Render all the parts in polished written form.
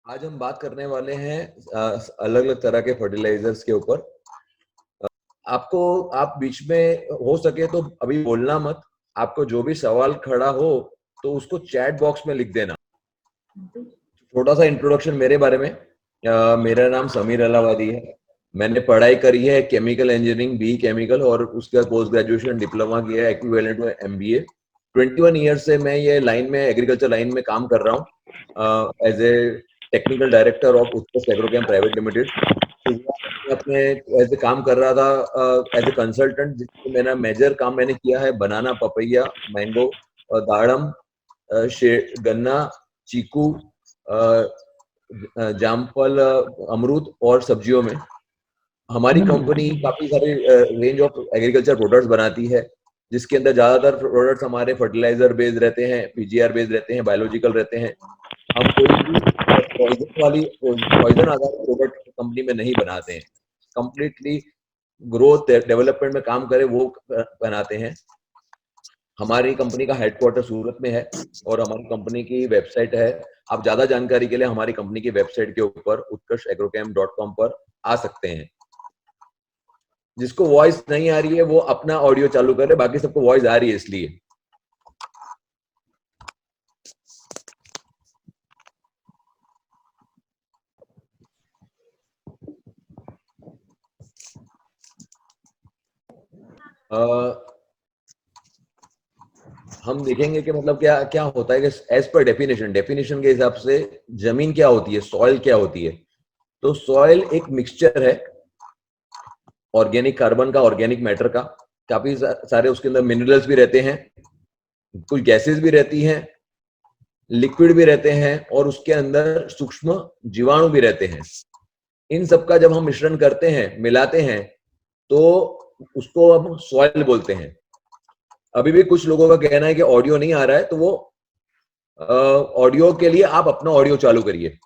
आज हम बात करने वाले हैं अलग अलग तरह के फर्टिलाइजर्स के ऊपर। आपको आप बीच में हो सके तो अभी बोलना मत। आपको जो भी सवाल खड़ा हो तो उसको चैट बॉक्स में लिख देना। छोटा सा इंट्रोडक्शन मेरे बारे में। मेरा नाम समीर अलावादी है। मैंने पढ़ाई करी है केमिकल इंजीनियरिंग बी केमिकल और उसके बाद पोस्ट ग्रेजुएशन डिप्लोमा किया है इक्विवेलेंट टू एमबीए। 21 ईयर से मैं ये लाइन में एग्रीकल्चर लाइन में काम कर रहा हूँ as a technical director of Utkrisht Agrochem private limited. अपने एज ए काम कर रहा था एज ए कंसल्टेंट, जिसमें मेरा मेजर काम मैंने किया है बनाना, पपैया, मैंगो, दाड़म, गन्ना, चीकू, जामफल, अमरूद और सब्जियों में। हमारी कंपनी काफी सारे रेंज ऑफ एग्रीकल्चर प्रोडक्ट्स बनाती है, जिसके अंदर ज्यादातर प्रोडक्ट्स हमारे फर्टिलाइजर बेस्ड रहते हैं, पीजीआर बेस्ड रहते हैं, बायोलॉजिकल रहते हैं। हम कोई भी पॉइजन आधारित प्रोडक्ट कंपनी में नहीं बनाते हैं। कंप्लीटली ग्रोथ डेवलपमेंट में काम करे वो बनाते हैं। हमारी कंपनी का हेडक्वार्टर सूरत में है और हमारी कंपनी की वेबसाइट है। आप ज्यादा जानकारी के लिए हमारी कंपनी की वेबसाइट के ऊपर utkarshagrochem.com पर आ सकते हैं। जिसको वॉइस नहीं आ रही है वो अपना ऑडियो चालू करे, बाकी सबको वॉइस आ रही है इसलिए। हम देखेंगे कि मतलब क्या क्या होता है कि एज पर डेफिनेशन के हिसाब से जमीन क्या होती है, सॉइल क्या होती है। तो सॉइल एक मिक्सचर है ऑर्गेनिक कार्बन का, ऑर्गेनिक मैटर का। काफी सारे उसके अंदर मिनरल्स भी रहते हैं, कुछ गैसेस भी रहती हैं, लिक्विड भी रहते हैं और उसके अंदर सूक्ष्म जीवाणु भी रहते हैं। इन सब का जब हम मिश्रण करते हैं, मिलाते हैं, तो उसको हम सॉइल बोलते हैं। अभी भी कुछ लोगों का कहना है कि ऑडियो नहीं आ रहा है, तो वो ऑडियो के लिए आप अपना ऑडियो चालू करिए।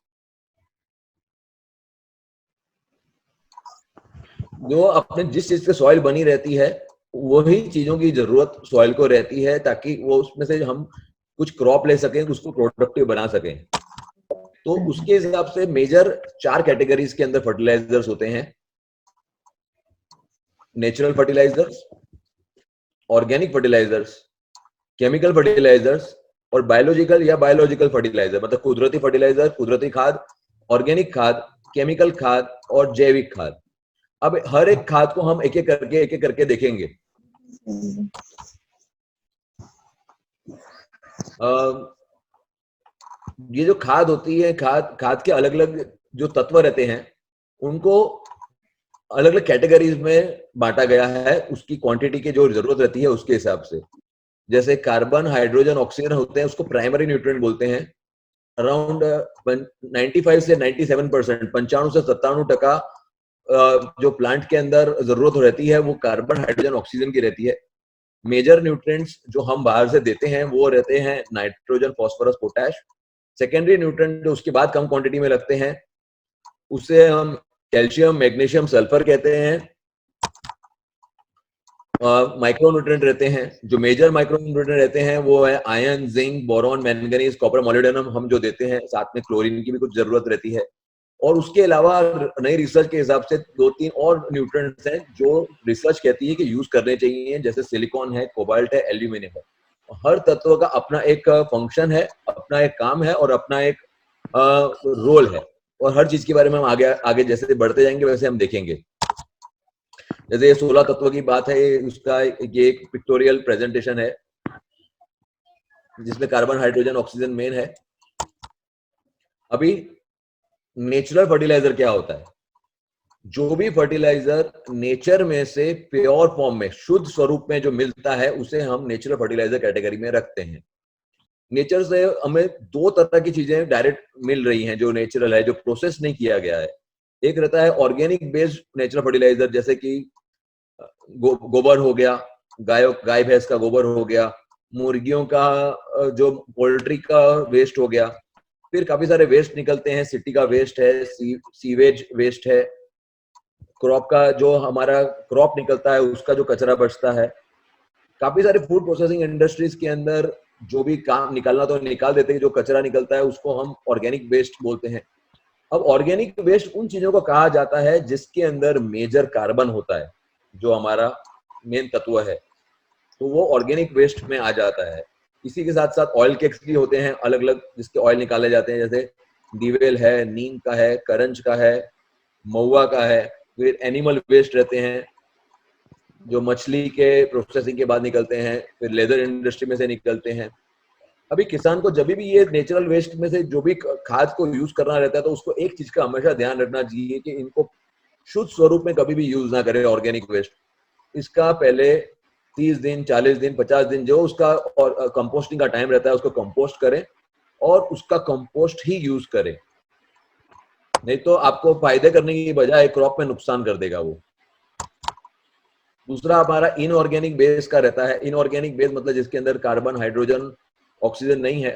जो अपने जिस चीज से सॉइल बनी रहती है वही चीजों की जरूरत सॉइल को रहती है, ताकि वो उसमें से हम कुछ क्रॉप ले सकें, उसको प्रोडक्टिव बना सकें। तो उसके हिसाब से मेजर 4 कैटेगरीज के अंदर फर्टिलाइजर्स होते हैं। Natural fertilisers, organic fertilisers, chemical fertilisers और बायोलॉजिकल या बायोलॉजिकल फर्टिलाइजर, मतलब कुदरती फर्टिलाइजर, कुदरती खाद, ऑर्गेनिक खाद, केमिकल खाद और जैविक खाद। अब हर एक खाद को हम एक एक करके देखेंगे। ये जो खाद होती है, खाद के अलग अलग जो तत्व रहते हैं उनको अलग अलग कैटेगरीज में बांटा गया है, उसकी क्वांटिटी की जो जरूरत रहती है उसके हिसाब से। जैसे कार्बन, हाइड्रोजन, ऑक्सीजन होते हैं, उसको प्राइमरी न्यूट्रिएंट बोलते हैं। अराउंड 95 से 97%, 95 से 97% जो प्लांट के अंदर जरूरत रहती है वो कार्बन, हाइड्रोजन, ऑक्सीजन की रहती है। मेजर न्यूट्रिएंट्स जो हम बाहर से देते हैं वो रहते हैं nitrogen, phosphorus, potash. Secondary nutrient जो उसके बाद कम क्वांटिटी में लगते हैं उसे हम कैल्शियम, मैग्नीशियम, सल्फर कहते हैं। माइक्रो न्यूट्रिएंट रहते हैं। जो मेजर माइक्रो न्यूट्रिएंट रहते हैं वो है iron, zinc, boron, manganese, copper, molybdenum हम जो देते हैं। साथ में क्लोरीन की भी कुछ जरूरत रहती है। और उसके अलावा नई रिसर्च के हिसाब से 2-3 और न्यूट्रिएंट्स हैं जो रिसर्च कहती है कि यूज करने चाहिए, जैसे सिलिकॉन है, कोबाल्ट है, एल्यूमिनियम है। हर तत्व का अपना एक फंक्शन है, अपना एक काम है और अपना एक रोल है। और हर चीज के बारे में हम आगे आगे जैसे बढ़ते जाएंगे वैसे हम देखेंगे। जैसे ये 16 तत्व की बात है, उसका ये एक पिक्टोरियल प्रेजेंटेशन है जिसमें कार्बन, हाइड्रोजन, ऑक्सीजन मेन है। अभी नेचुरल फर्टिलाइजर क्या होता है? जो भी फर्टिलाइजर नेचर में से प्योर फॉर्म में, शुद्ध स्वरूप में जो मिलता है उसे हम नेचुरल फर्टिलाइजर कैटेगरी में रखते हैं। नेचर से हमें 2 तरह की चीजें डायरेक्ट मिल रही हैं जो नेचुरल है, जो प्रोसेस नहीं किया गया है। एक रहता है ऑर्गेनिक बेस्ड नेचुरल फर्टिलाइजर, जैसे कि गोबर हो गया, गाय भैंस का गोबर हो गया, मुर्गियों का जो पोल्ट्री का वेस्ट हो गया। फिर काफी सारे वेस्ट निकलते हैं, सिटी का वेस्ट है, सीवेज वेस्ट है, क्रॉप का जो हमारा क्रॉप निकलता है उसका जो कचरा बचता है। काफी सारे फूड प्रोसेसिंग इंडस्ट्रीज के अंदर जो भी काम निकालना तो निकाल देते हैं, जो कचरा निकलता है उसको हम ऑर्गेनिक वेस्ट बोलते हैं। अब ऑर्गेनिक वेस्ट उन चीजों को कहा जाता है जिसके अंदर मेजर कार्बन होता है, जो हमारा मेन तत्व है, तो वो ऑर्गेनिक वेस्ट में आ जाता है। इसी के साथ साथ ऑयल केक्स भी होते हैं अलग अलग, जिसके ऑयल निकाले जाते हैं, जैसे डीवेल है, नीम का है, करंज का है, महुआ का है। फिर एनिमल वेस्ट रहते हैं जो मछली के प्रोसेसिंग के बाद निकलते हैं, फिर लेदर इंडस्ट्री में से निकलते हैं। अभी किसान को जब भी ये नेचुरल वेस्ट में से जो भी खाद को यूज करना रहता है, तो उसको एक चीज का हमेशा ध्यान रखना चाहिए कि इनको शुद्ध स्वरूप में कभी भी यूज ना करें ऑर्गेनिक वेस्ट। इसका पहले 30 दिन, 40 दिन, 50 दिन जो उसका और कंपोस्टिंग का टाइम रहता है, उसको कंपोस्ट करें और उसका कंपोस्ट ही यूज करें, नहीं तो आपको फायदे करने की बजाय क्रॉप में नुकसान कर देगा वो। दूसरा हमारा इनऑर्गेनिक बेस का रहता है। इनऑर्गेनिक बेस मतलब जिसके अंदर कार्बन, हाइड्रोजन, ऑक्सीजन नहीं है,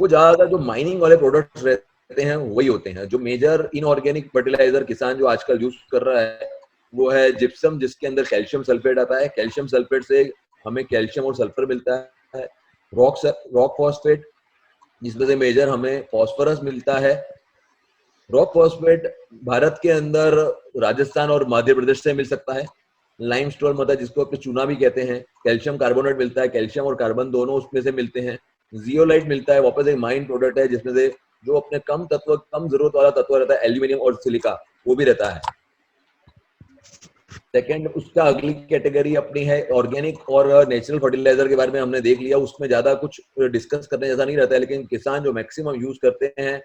वो ज्यादातर जो माइनिंग वाले प्रोडक्ट्स रहते हैं वही होते हैं। जो मेजर इनऑर्गेनिक फर्टिलाइजर किसान जो आजकल यूज कर रहा है वो है जिप्सम, जिसके अंदर कैल्शियम सल्फेट आता है। कैल्शियम सल्फेट से हमें कैल्शियम और सल्फर मिलता है। रॉक फॉस्फेट, जिसमें से मेजर हमें फॉस्फोरस मिलता है। रॉक फॉस्फेट भारत के अंदर राजस्थान और मध्य प्रदेश से मिल सकता है। लाइमस्टोन मतलब जिसको अपने चूना भी कहते हैं, कैल्शियम कार्बोनेट मिलता है, कैल्शियम और कार्बन दोनों उसमें से मिलते हैं। जियोलाइट मिलता है, वापस एक माइन प्रोडक्ट है जिसमें से जो अपने कम तत्व, कम जरूरत वाला तत्व रहता है, एल्यूमिनियम और सिलिका, वो भी रहता है। सेकेंड, उसका अगली कैटेगरी अपनी है ऑर्गेनिक और नेचुरल फर्टिलाइजर के बारे में हमने देख लिया, उसमें ज्यादा कुछ डिस्कस करने जैसा नहीं रहता है। लेकिन किसान जो मैक्सिमम यूज करते हैं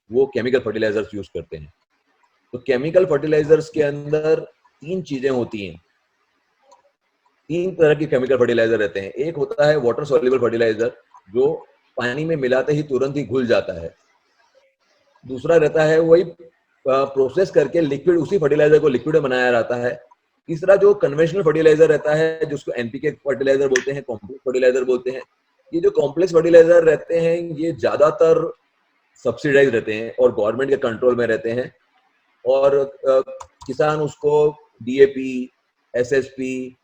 वो केमिकल फर्टिलाइजर्स यूज करते हैं। तो केमिकल फर्टिलाइजर्स के अंदर तीन चीजें होती हैं, तीन तरह के केमिकल फर्टिलाइजर रहते हैं। एक होता है वाटर सॉल्युबल फर्टिलाइजर, जो पानी में मिलाते ही तुरंत ही घुल जाता है। दूसरा रहता है वही प्रोसेस करके लिक्विड, उसी फर्टिलाइजर को लिक्विड में बनाया जाता है। तीसरा जो कन्वेंशनल फर्टिलाइजर रहता है, जिसको एनपीके फर्टिलाइजर बोलते हैं, कॉम्प्लेक्स फर्टिलाइजर बोलते हैं। ये जो कॉम्प्लेक्स फर्टिलाइजर रहते हैं ये ज्यादातर सब्सिडाइज रहते हैं और गवर्नमेंट के कंट्रोल में रहते हैं, और किसान उसको डीएपी, एसएसपी,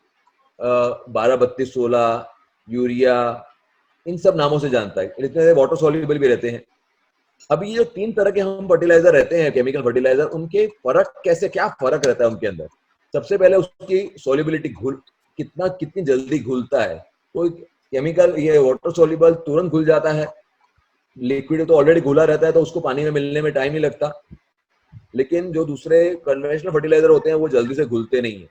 12-32-16, यूरिया, इन सब नामों से जानता है। इतने वाटर सॉल्युबल भी रहते हैं। अब ये जो तीन तरह के हम फर्टिलाइजर रहते हैं, केमिकल फर्टिलाइजर, उनके फर्क कैसे, क्या फर्क रहता है उनके अंदर। सबसे पहले उसकी सॉल्युबिलिटी, घुल कितनी जल्दी घुलता है। कोई केमिकल ये वाटर सॉल्युबल तुरंत घुल जाता है, लिक्विड तो ऑलरेडी घुला रहता है तो उसको पानी में मिलने में टाइम नहीं लगता। लेकिन जो दूसरे कन्वेंशनल फर्टिलाइजर होते हैं वो जल्दी से घुलते नहीं है।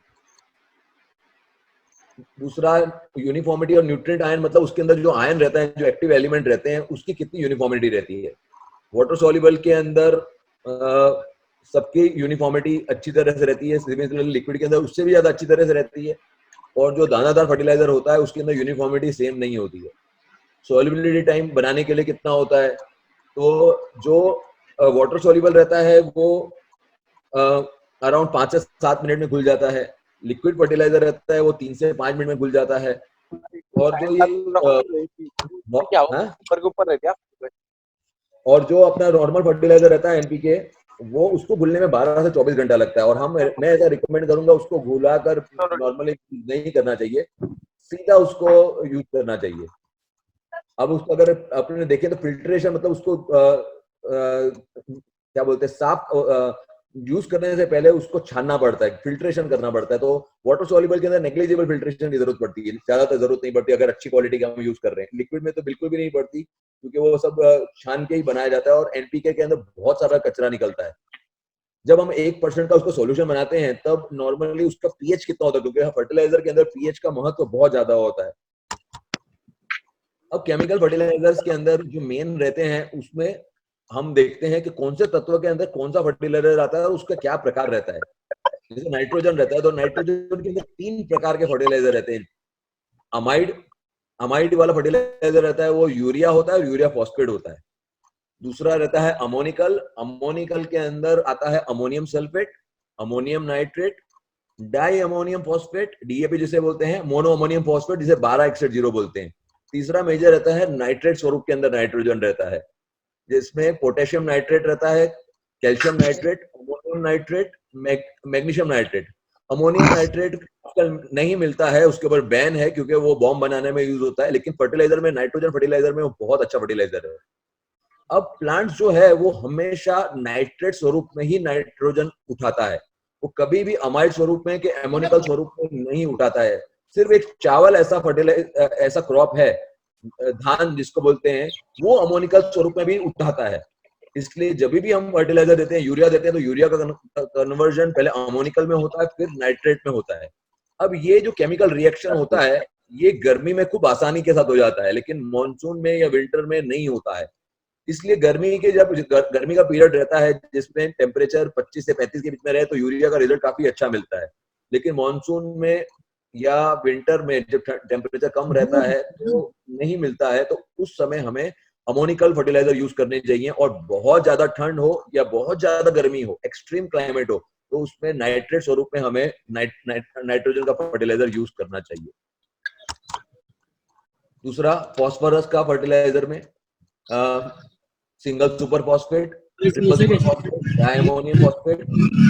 दूसरा यूनिफॉर्मिटी और न्यूट्रिएंट आयन, मतलब उसके अंदर जो आयन रहता है, जो एक्टिव एलिमेंट रहते हैं, उसकी कितनी यूनिफॉर्मिटी रहती है। वाटर सॉल्युबल के अंदर सबकी यूनिफॉर्मिटी अच्छी तरह से रहती है, सिमिलरली लिक्विड के अंदर उससे भी ज्यादा अच्छी तरह से रहती है। और जो दानादार फर्टिलाइजर होता है उसके अंदर यूनिफॉर्मिटी सेम नहीं होती है। सॉल्युबिलिटी टाइम बनाने के लिए कितना होता है, तो जो वाटर सॉल्युबल रहता है वो अराउंड 5 से 7 मिनट में घुल जाता है। लिक्विड फर्टिलाइजर रहता है वो 3 से 5 मिनट में घुल जाता है। और जो ये क्या हो, हाँ, ऊपर के ऊपर रहती है। और जो अपना नॉर्मल फर्टिलाइजर रहता है एनपीके, वो उसको घुलने में 12 से 24 घंटा लगता है। और मैं ऐसा रिकमेंड करूंगा उसको घुला कर नॉर्मली नहीं करना चाहिए, सीधा उसको यूज करना चाहिए। अब उसको अगर आपने देखे तो फिल्ट्रेशन, मतलब उसको क्या बोलते हैं, साफ यूज करने से पहले उसको छानना पड़ता है, फिल्ट्रेशन करना पड़ता है। तो वाटर सॉल्युबल के अंदर नेग्लिजिबल फिल्ट्रेशन की जरूरत पड़ती है, ज्यादातर जरूरत नहीं पड़ती अगर अच्छी क्वालिटी का हम यूज कर रहे हैं। लिक्विड में तो बिल्कुल भी नहीं पड़ती, क्योंकि वो सब छान के ही बनाया जाता है। और एनपीके के अंदर बहुत सारा कचरा निकलता है। जब हम 1% का उसको सॉल्यूशन बनाते हैं तब नॉर्मली उसका पीएच कितना होता है, क्योंकि फर्टिलाइजर के अंदर पीएच का महत्व बहुत ज्यादा होता है। अब केमिकल फर्टिलाइजर्स के अंदर जो मेन रहते हैं उसमें हम देखते हैं कि कौन से तत्व के अंदर कौन सा फर्टिलाइजर आता है और उसका क्या प्रकार रहता है। जैसे नाइट्रोजन रहता है, तो नाइट्रोजन के अंदर 3 प्रकार के फर्टिलाइजर रहते हैं। अमाइड, अमाइड वाला फर्टिलाइजर रहता है, वो यूरिया होता है और यूरिया फॉस्फेट होता है। दूसरा रहता है अमोनिकल, अमोनिकल के अंदर आता है ammonium sulphate, ammonium nitrate, di ammonium phosphate, DAP जिसे बोलते हैं, मोनो अमोनियम फॉस्फेट जिसे 12-1-0 बोलते हैं। तीसरा मेजर रहता है नाइट्रेट स्वरूप के अंदर नाइट्रोजन रहता है, जिसमें पोटेशियम नाइट्रेट रहता है, calcium nitrate, ammonium nitrate, magnesium nitrate. Ammonium nitrate आजकल नहीं मिलता है, उसके ऊपर बैन है क्योंकि वो बॉम्ब बनाने में यूज होता है। लेकिन फर्टिलाइजर में, नाइट्रोजन फर्टिलाइजर में वो बहुत अच्छा फर्टिलाइजर है। अब प्लांट जो है वो हमेशा नाइट्रेट स्वरूप में ही नाइट्रोजन उठाता है, वो कभी भी अमाइड स्वरूप में कि एमोनिकल स्वरूप में नहीं उठाता है। सिर्फ एक चावल ऐसा ऐसा क्रॉप है, धान जिसको बोलते हैं, वो अमोनिकल स्वरूप में भी उठाता है। इसलिए जब भी हम फर्टिलाइजर देते हैं, यूरिया देते हैं, तो यूरिया का कन्वर्जन पहले अमोनिकल में होता है, फिर नाइट्रेट में होता है। अब ये जो केमिकल रिएक्शन होता है, ये गर्मी में खूब आसानी के साथ हो जाता है, लेकिन मानसून में या विंटर में नहीं होता है। इसलिए गर्मी के जब गर्मी का पीरियड रहता है जिसमें टेम्परेचर 25 से 35 के बीच में रहे, तो यूरिया का रिजल्ट काफी अच्छा मिलता है। लेकिन मानसून में या विंटर में जब टेम्परेचर कम रहता है तो नहीं मिलता है, तो उस समय हमें अमोनिकल फर्टिलाइजर यूज करने चाहिए। और बहुत ज्यादा ठंड हो या बहुत ज्यादा गर्मी हो, एक्सट्रीम क्लाइमेट हो, तो उसमें नाइट्रेट स्वरूप में हमें नाइट्रोजन का फर्टिलाइजर यूज करना चाहिए। दूसरा, फॉस्फोरस का फर्टिलाइजर में single super phosphate, triple super phosphate, diammonium phosphate,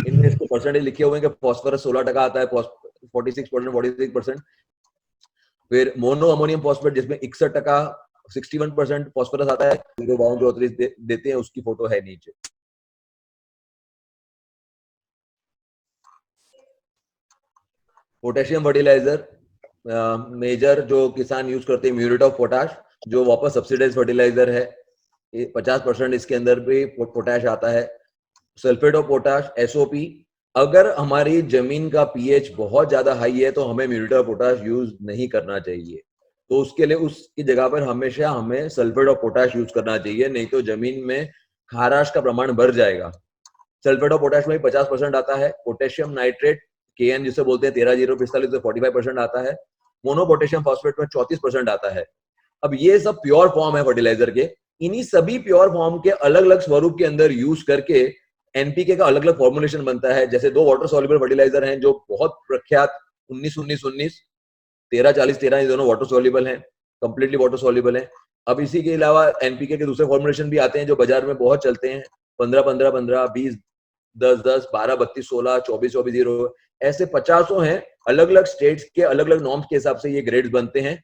इनमें इसके परसेंटेज लिखे हुए हैं कि फॉस्फोरस 16% आता है, 46%। फिर मोनो अमोनियम फॉस्फेट जिसमें 61%, 61% फॉस्फोरस आता है, जो बाउंड चौधरी देते हैं, उसकी फोटो है नीचे। पोटेशियम फर्टिलाइजर मेजर जो किसान यूज करते हैं, म्यूरेट ऑफ पोटाश, जो वापस सब्सिडाइज फर्टिलाइजर है, 50% इसके अंदर भी पोटाश आता है। सल्फेट ऑफ पोटाश, एसओपी, अगर हमारी जमीन का पीएच बहुत ज्यादा हाई है तो हमें म्यूरेट ऑफ पोटाश यूज नहीं करना चाहिए, तो उसके लिए उसकी जगह पर हमेशा हमें सल्फेट ऑफ पोटाश यूज करना चाहिए, नहीं तो जमीन में खाराश का प्रमाण बढ़ जाएगा। सल्फेट ऑफ पोटाश में 50% आता है। पोटेशियम नाइट्रेट, केएन जिसे बोलते हैं 13045 से 45% आता है। मोनो पोटेशियम फॉस्फेट में 34% आता है। अब ये सब प्योर फॉर्म है फर्टिलाइजर के। इन्हीं सभी प्योर फॉर्म के अलग अलग स्वरूप के अंदर यूज करके एनपीके का अलग अलग फॉर्मुलेशन बनता है। जैसे 2 वाटर सॉल्युबल फर्टिलाइजर हैं जो बहुत प्रख्यात, 19-19-19, 13-40-13, ये दोनों वाटर सॉल्युबल हैं, कंप्लीटली वाटर सॉल्युबल हैं। अब इसी के अलावा एनपीके के दूसरे फॉर्मुलेशन भी आते हैं जो बाजार में बहुत चलते हैं, 15-15-15, 20, 10-10, 12-32, 16, 24-24, 0, ऐसे 50 हैं। अलग अलग स्टेट्स के अलग अलग नॉर्म्स के हिसाब से ये ग्रेड्स बनते हैं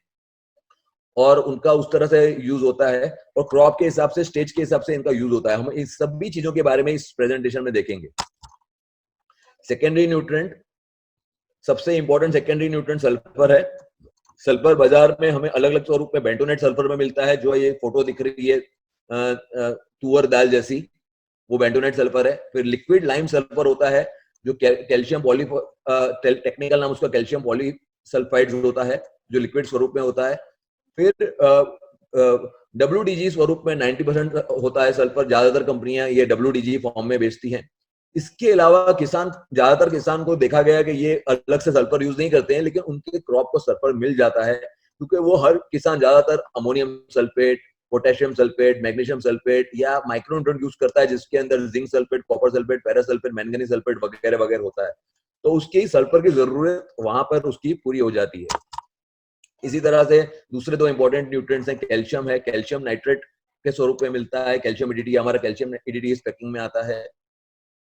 और उनका उस तरह से यूज होता है, और क्रॉप के हिसाब से, स्टेज के हिसाब से इनका यूज होता है। हम इस सभी चीजों के बारे में इस प्रेजेंटेशन में देखेंगे। सेकेंडरी न्यूट्रिएंट, सबसे इंपॉर्टेंट सेकेंडरी न्यूट्रिएंट सल्फर है। सल्फर बाजार में हमें अलग अलग स्वरूप में बेंटोनेट सल्फर में मिलता है, जो ये फोटो दिख रही है तुअर दाल जैसी, वो बेंटोनेट सल्फर है। फिर लिक्विड लाइम सल्फर होता है, जो कैल्शियम पॉली, टेक्निकल नाम उसका कैल्शियम पॉलीसल्फाइड होता है, जो लिक्विड स्वरूप में होता है। फिर WDG स्वरूप में 90% होता है सल्फर। ज्यादातर कंपनियां ये WDG फॉर्म में बेचती हैं। इसके अलावा ज्यादातर किसान को देखा गया कि ये अलग से सल्फर यूज नहीं करते हैं, लेकिन उनके क्रॉप को सल्फर मिल जाता है, क्योंकि वो हर किसान ज्यादातर ammonium sulphate, potassium sulphate, magnesium sulphate या माइक्रोन्यूट्रिएंट यूज करता है, जिसके अंदर zinc sulphate, copper sulphate, ferrous sulphate, manganese sulphate वगैरह वगैरह होता है। तो उसकी सल्फर की जरूरत वहां पर उसकी पूरी हो जाती है। इसी तरह से दूसरे 2 इंपॉर्टेंट न्यूट्रिएंट्स हैं, कैल्शियम है, कैल्शियम नाइट्रेट के स्वरूप में मिलता है। कैल्शियम ईडीटी, हमारा कैल्शियम ईडीटी इस पैकिंग में आता है।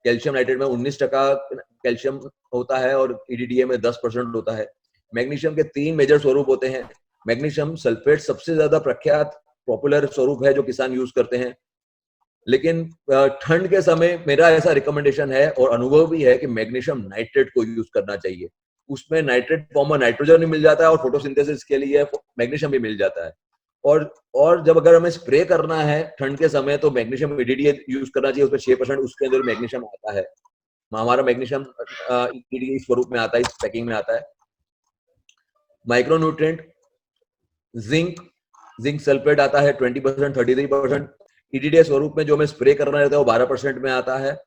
कैल्शियम नाइट्रेट में 19% कैल्शियम होता है और ईडीटीए में 10% होता है। मैग्नीशियम के 3 मेजर स्वरूप होते हैं। मैग्नीशियम सल्फेट सबसे ज्यादा प्रख्यात पॉपुलर स्वरूप है जो किसान यूज करते हैं, लेकिन ठंड के समय मेरा ऐसा रिकमेंडेशन है और अनुभव भी है कि मैग्नीशियम नाइट्रेट को यूज करना चाहिए। उसमें नाइट्रेट फॉर्म में नाइट्रोजन भी मिल जाता है और फोटोसिंथेसिस के लिए मैग्नीशियम भी मिल जाता है। और जब अगर हमें स्प्रे करना है ठंड के समय, तो मैग्नीशियम ईडीडीए यूज करना चाहिए। उसमें 6% उसके अंदर मैग्नीशियम आता है। हमारा मैग्नीशियम ईडीडीए स्वरूप में आता है, इस पैकिंग में आता है। माइक्रोन्यूट्रिएंट, जिंक सल्फेट आता है 20%, 33%। ईडीडीए स्वरूप में जो हमें स्प्रे करना रहता है वो 12% में आता है।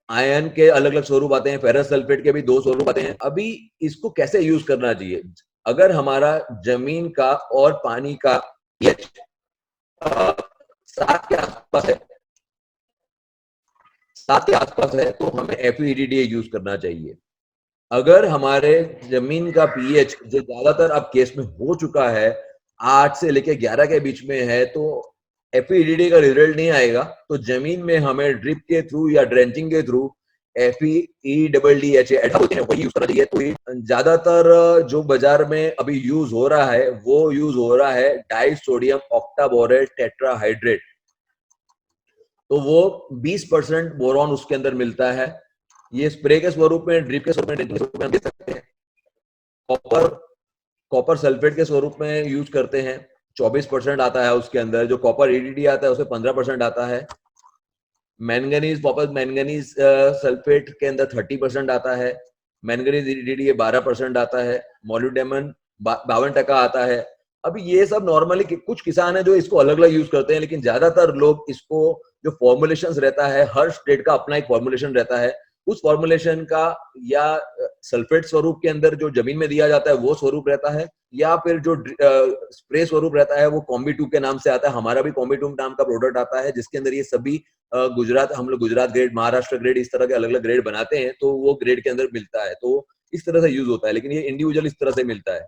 आयरन के अलग अलग स्वरूप आते हैं, फेरस सल्फेट के भी 2 स्वरूप आते हैं। अभी इसको कैसे यूज करना चाहिए? अगर हमारा जमीन का और पानी का pH 7 के आसपास है, 7 के आसपास है, तो हमें FeEDDA यूज करना चाहिए। अगर हमारे जमीन का पीएच, जो ज्यादातर अब केस में हो चुका है, 8 से लेके 11 के बीच में है, तो FeEDDA का रिजल्ट नहीं आएगा। तो जमीन में हमें ड्रिप के थ्रू या ड्रेंचिंग के थ्रू FeEDDHA वही यूज करना चाहिए। तो ज्यादातर जो बाजार में अभी यूज हो रहा है वो यूज हो रहा है डाई सोडियम ऑक्टाबोरेट टेट्राहाइड्रेट। तो वो 20% बोरॉन उसके अंदर मिलता है। ये स्प्रे के स्वरूप में, ड्रिप के स्वरूप में हम दे सकते हैं। कॉपर सल्फेट के स्वरूप में यूज करते हैं, 24% आता है उसके अंदर। जो कॉपर ईडीडी आता है उसमें 15% आता है। मैंगनीज, कॉपर मैंगनीज सल्फेट के अंदर 30% आता है। मैंगनीज ईडीडी 12% आता है। मॉलिब्डेनम 52% आता है। अभी ये सब नॉर्मली कुछ किसान है जो इसको अलग अलग यूज करते हैं, लेकिन ज्यादातर लोग इसको, जो फॉर्मुलेशन रहता है, हर स्टेट का अपना एक फॉर्मुलेशन रहता है, उस फॉर्मुलेशन का या सल्फेट स्वरूप के अंदर जो जमीन में दिया जाता है वो स्वरूप रहता है, या फिर जो स्प्रे स्वरूप रहता है वो कॉम्बी 2 के नाम से आता है। हमारा भी कॉम्बी 2 नाम का प्रोडक्ट आता है, जिसके अंदर ये सभी गुजरात, हम लोग गुजरात ग्रेड, महाराष्ट्र ग्रेड, इस तरह के अलग अलग ग्रेड बनाते हैं, तो वो ग्रेड के अंदर मिलता है, तो इस तरह से यूज होता है। लेकिन ये इंडिविजुअल इस तरह से मिलता है।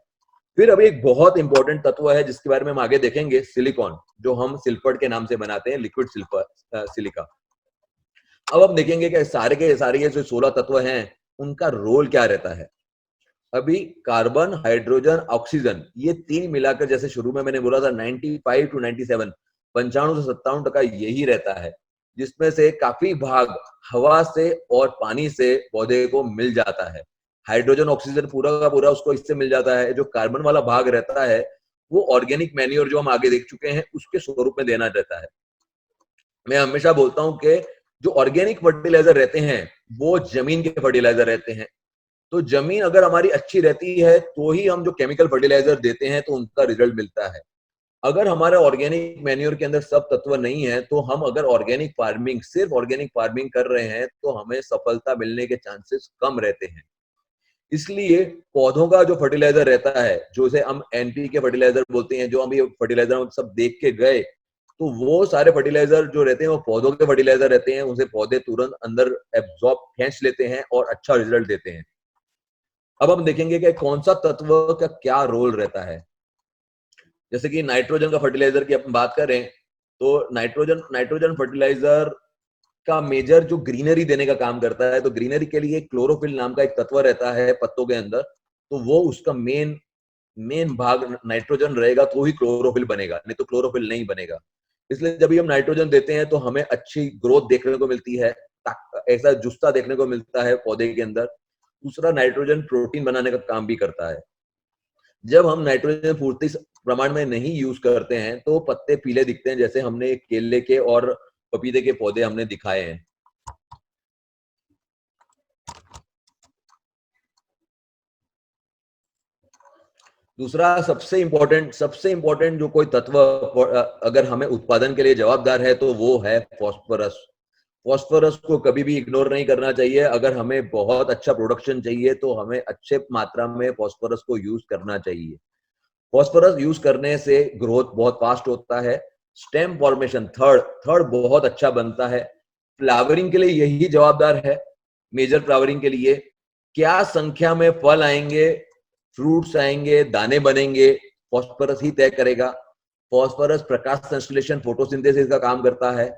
फिर अभी एक बहुत इंपॉर्टेंट तत्व है जिसके बारे में हम आगे देखेंगे, सिलिकॉन, जो हम सिल्फर के नाम से बनाते हैं, लिक्विड सिल्फर, सिलिका। अब हम देखेंगे कि सारे के सारे ये जो 16 तत्व हैं उनका रोल क्या रहता है। अभी कार्बन, हाइड्रोजन, ऑक्सीजन, ये तीन मिलाकर, जैसे शुरू में मैंने बोला था 95 to 97, 95 से 57% यही रहता है, जिसमें से काफी भाग हवा से और पानी से पौधे को मिल जाता है। हाइड्रोजन, ऑक्सीजन पूरा का पूरा उसको इससे मिल जाता है। जो कार्बन वाला भाग रहता है वो ऑर्गेनिक मैन्योर, जो हम आगे देख चुके हैं, उसके स्वरूप में देना रहता है। मैं हमेशा बोलता हूं कि जो ऑर्गेनिक फर्टिलाइजर रहते हैं वो जमीन के फर्टिलाइजर रहते हैं। तो जमीन अगर हमारी अच्छी रहती है तो ही हम जो केमिकल फर्टिलाइजर देते हैं तो उनका रिजल्ट मिलता है। अगर हमारे ऑर्गेनिक मैन्योर के अंदर सब तत्व नहीं है, तो हम अगर ऑर्गेनिक फार्मिंग, सिर्फ ऑर्गेनिक फार्मिंग कर रहे हैं, तो हमें सफलता मिलने के चांसेस कम रहते हैं। इसलिए पौधों का जो फर्टिलाइजर रहता है, जो उसे हम एनपीके फर्टिलाइजर बोलते हैं, जो हम ये फर्टिलाइजर हम सब देख के गए, तो वो सारे फर्टिलाइजर जो रहते हैं वो पौधों के फर्टिलाइजर रहते हैं। उसे पौधे तुरंत अंदर एब्जॉर्ब, खींच लेते हैं और अच्छा रिजल्ट देते हैं। अब हम देखेंगे कि कौन सा तत्व का क्या रोल रहता है। जैसे कि नाइट्रोजन का फर्टिलाइजर की अपन बात करें, तो नाइट्रोजन फर्टिलाइजर का मेजर जो ग्रीनरी देने का काम करता है, तो ग्रीनरी के लिए क्लोरोफिल नाम का एक तत्व रहता है पत्तों के अंदर, तो वो उसका मेन भाग नाइट्रोजन रहेगा तो ही क्लोरोफिल बनेगा, नहीं तो क्लोरोफिल नहीं बनेगा। इसलिए जब भी हम नाइट्रोजन देते हैं तो हमें अच्छी ग्रोथ देखने को मिलती है, ऐसा जुस्ता देखने को मिलता है पौधे के अंदर। दूसरा, नाइट्रोजन प्रोटीन बनाने का काम भी करता है। जब हम नाइट्रोजन पूर्ति प्रमाण में नहीं यूज करते हैं तो पत्ते पीले दिखते हैं, जैसे हमने केले के और पपीते के पौधे हमने दिखाए हैं। दूसरा सबसे इंपॉर्टेंट जो कोई तत्व अगर हमें उत्पादन के लिए जवाबदार है तो वो है फॉस्फोरस। फॉस्फोरस को कभी भी इग्नोर नहीं करना चाहिए। अगर हमें बहुत अच्छा प्रोडक्शन चाहिए तो हमें अच्छे मात्रा में फॉस्फोरस को यूज करना चाहिए। फॉस्फोरस यूज करने से ग्रोथ बहुत फास्ट होता है। स्टेम फॉर्मेशन, थर्ड बहुत अच्छा बनता है। फ्लावरिंग के लिए यही जवाबदार है, मेजर फ्लावरिंग के लिए। क्या संख्या में फल आएंगे, फ्रूट्स आएंगे, दाने बनेंगे, फॉस्फोरस ही तय करेगा। फॉस्फोरस प्रकाश संश्लेषण, फोटोसिंथेसिस का काम करता है।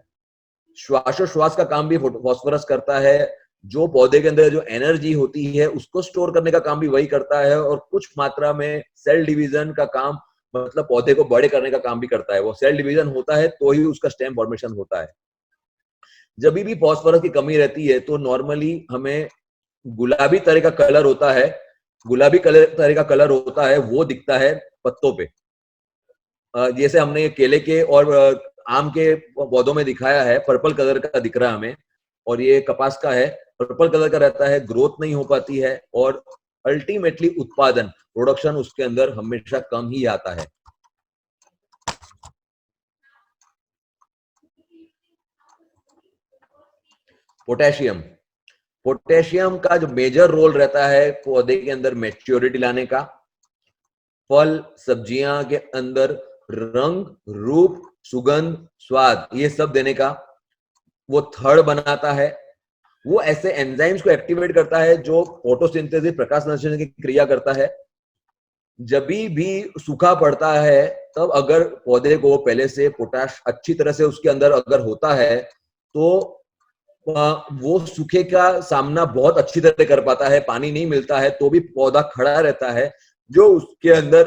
श्वासोश्वास का काम भी फॉस्फोरस करता है। जो पौधे के अंदर जो एनर्जी होती है उसको स्टोर करने का काम भी वही करता है, और कुछ मात्रा में सेल डिवीजन का काम, मतलब पौधे को बड़े करने का काम भी करता है। वो सेल डिवीजन होता है तो ही उसका स्टेम फॉर्मेशन होता है। जब भी फॉस्फोरस की कमी रहती है तो नॉर्मली हमें गुलाबी तरह का कलर होता है, तरह का कलर होता है, वो दिखता है पत्तों पे। जैसे हमने केले के और आम के पौधों में दिखाया है, पर्पल कलर का दिख रहा है हमें, और ये कपास का है, पर्पल कलर का रहता है, ग्रोथ नहीं हो पाती है, और अल्टीमेटली उत्पादन, प्रोडक्शन उसके अंदर हमेशा कम ही आता है। पोटेशियम, पोटेशियम का जो मेजर रोल रहता है पौधे के अंदर मैच्योरिटी लाने का, फल सब्जियां के अंदर रंग, रूप, सुगंध, स्वाद, ये सब देने का। वो थर्ड बनाता है। वो ऐसे एंजाइम्स को एक्टिवेट करता है जो फोटोसिंथेसिस, प्रकाश संश्लेषण की क्रिया करता है। जब भी सूखा पड़ता है तब अगर पौधे को पहले से पोटाश अच्छी तरह से उसके अंदर अगर होता है तो वो सूखे का सामना बहुत अच्छी तरह कर पाता है। पानी नहीं मिलता है तो भी पौधा खड़ा रहता है, जो उसके अंदर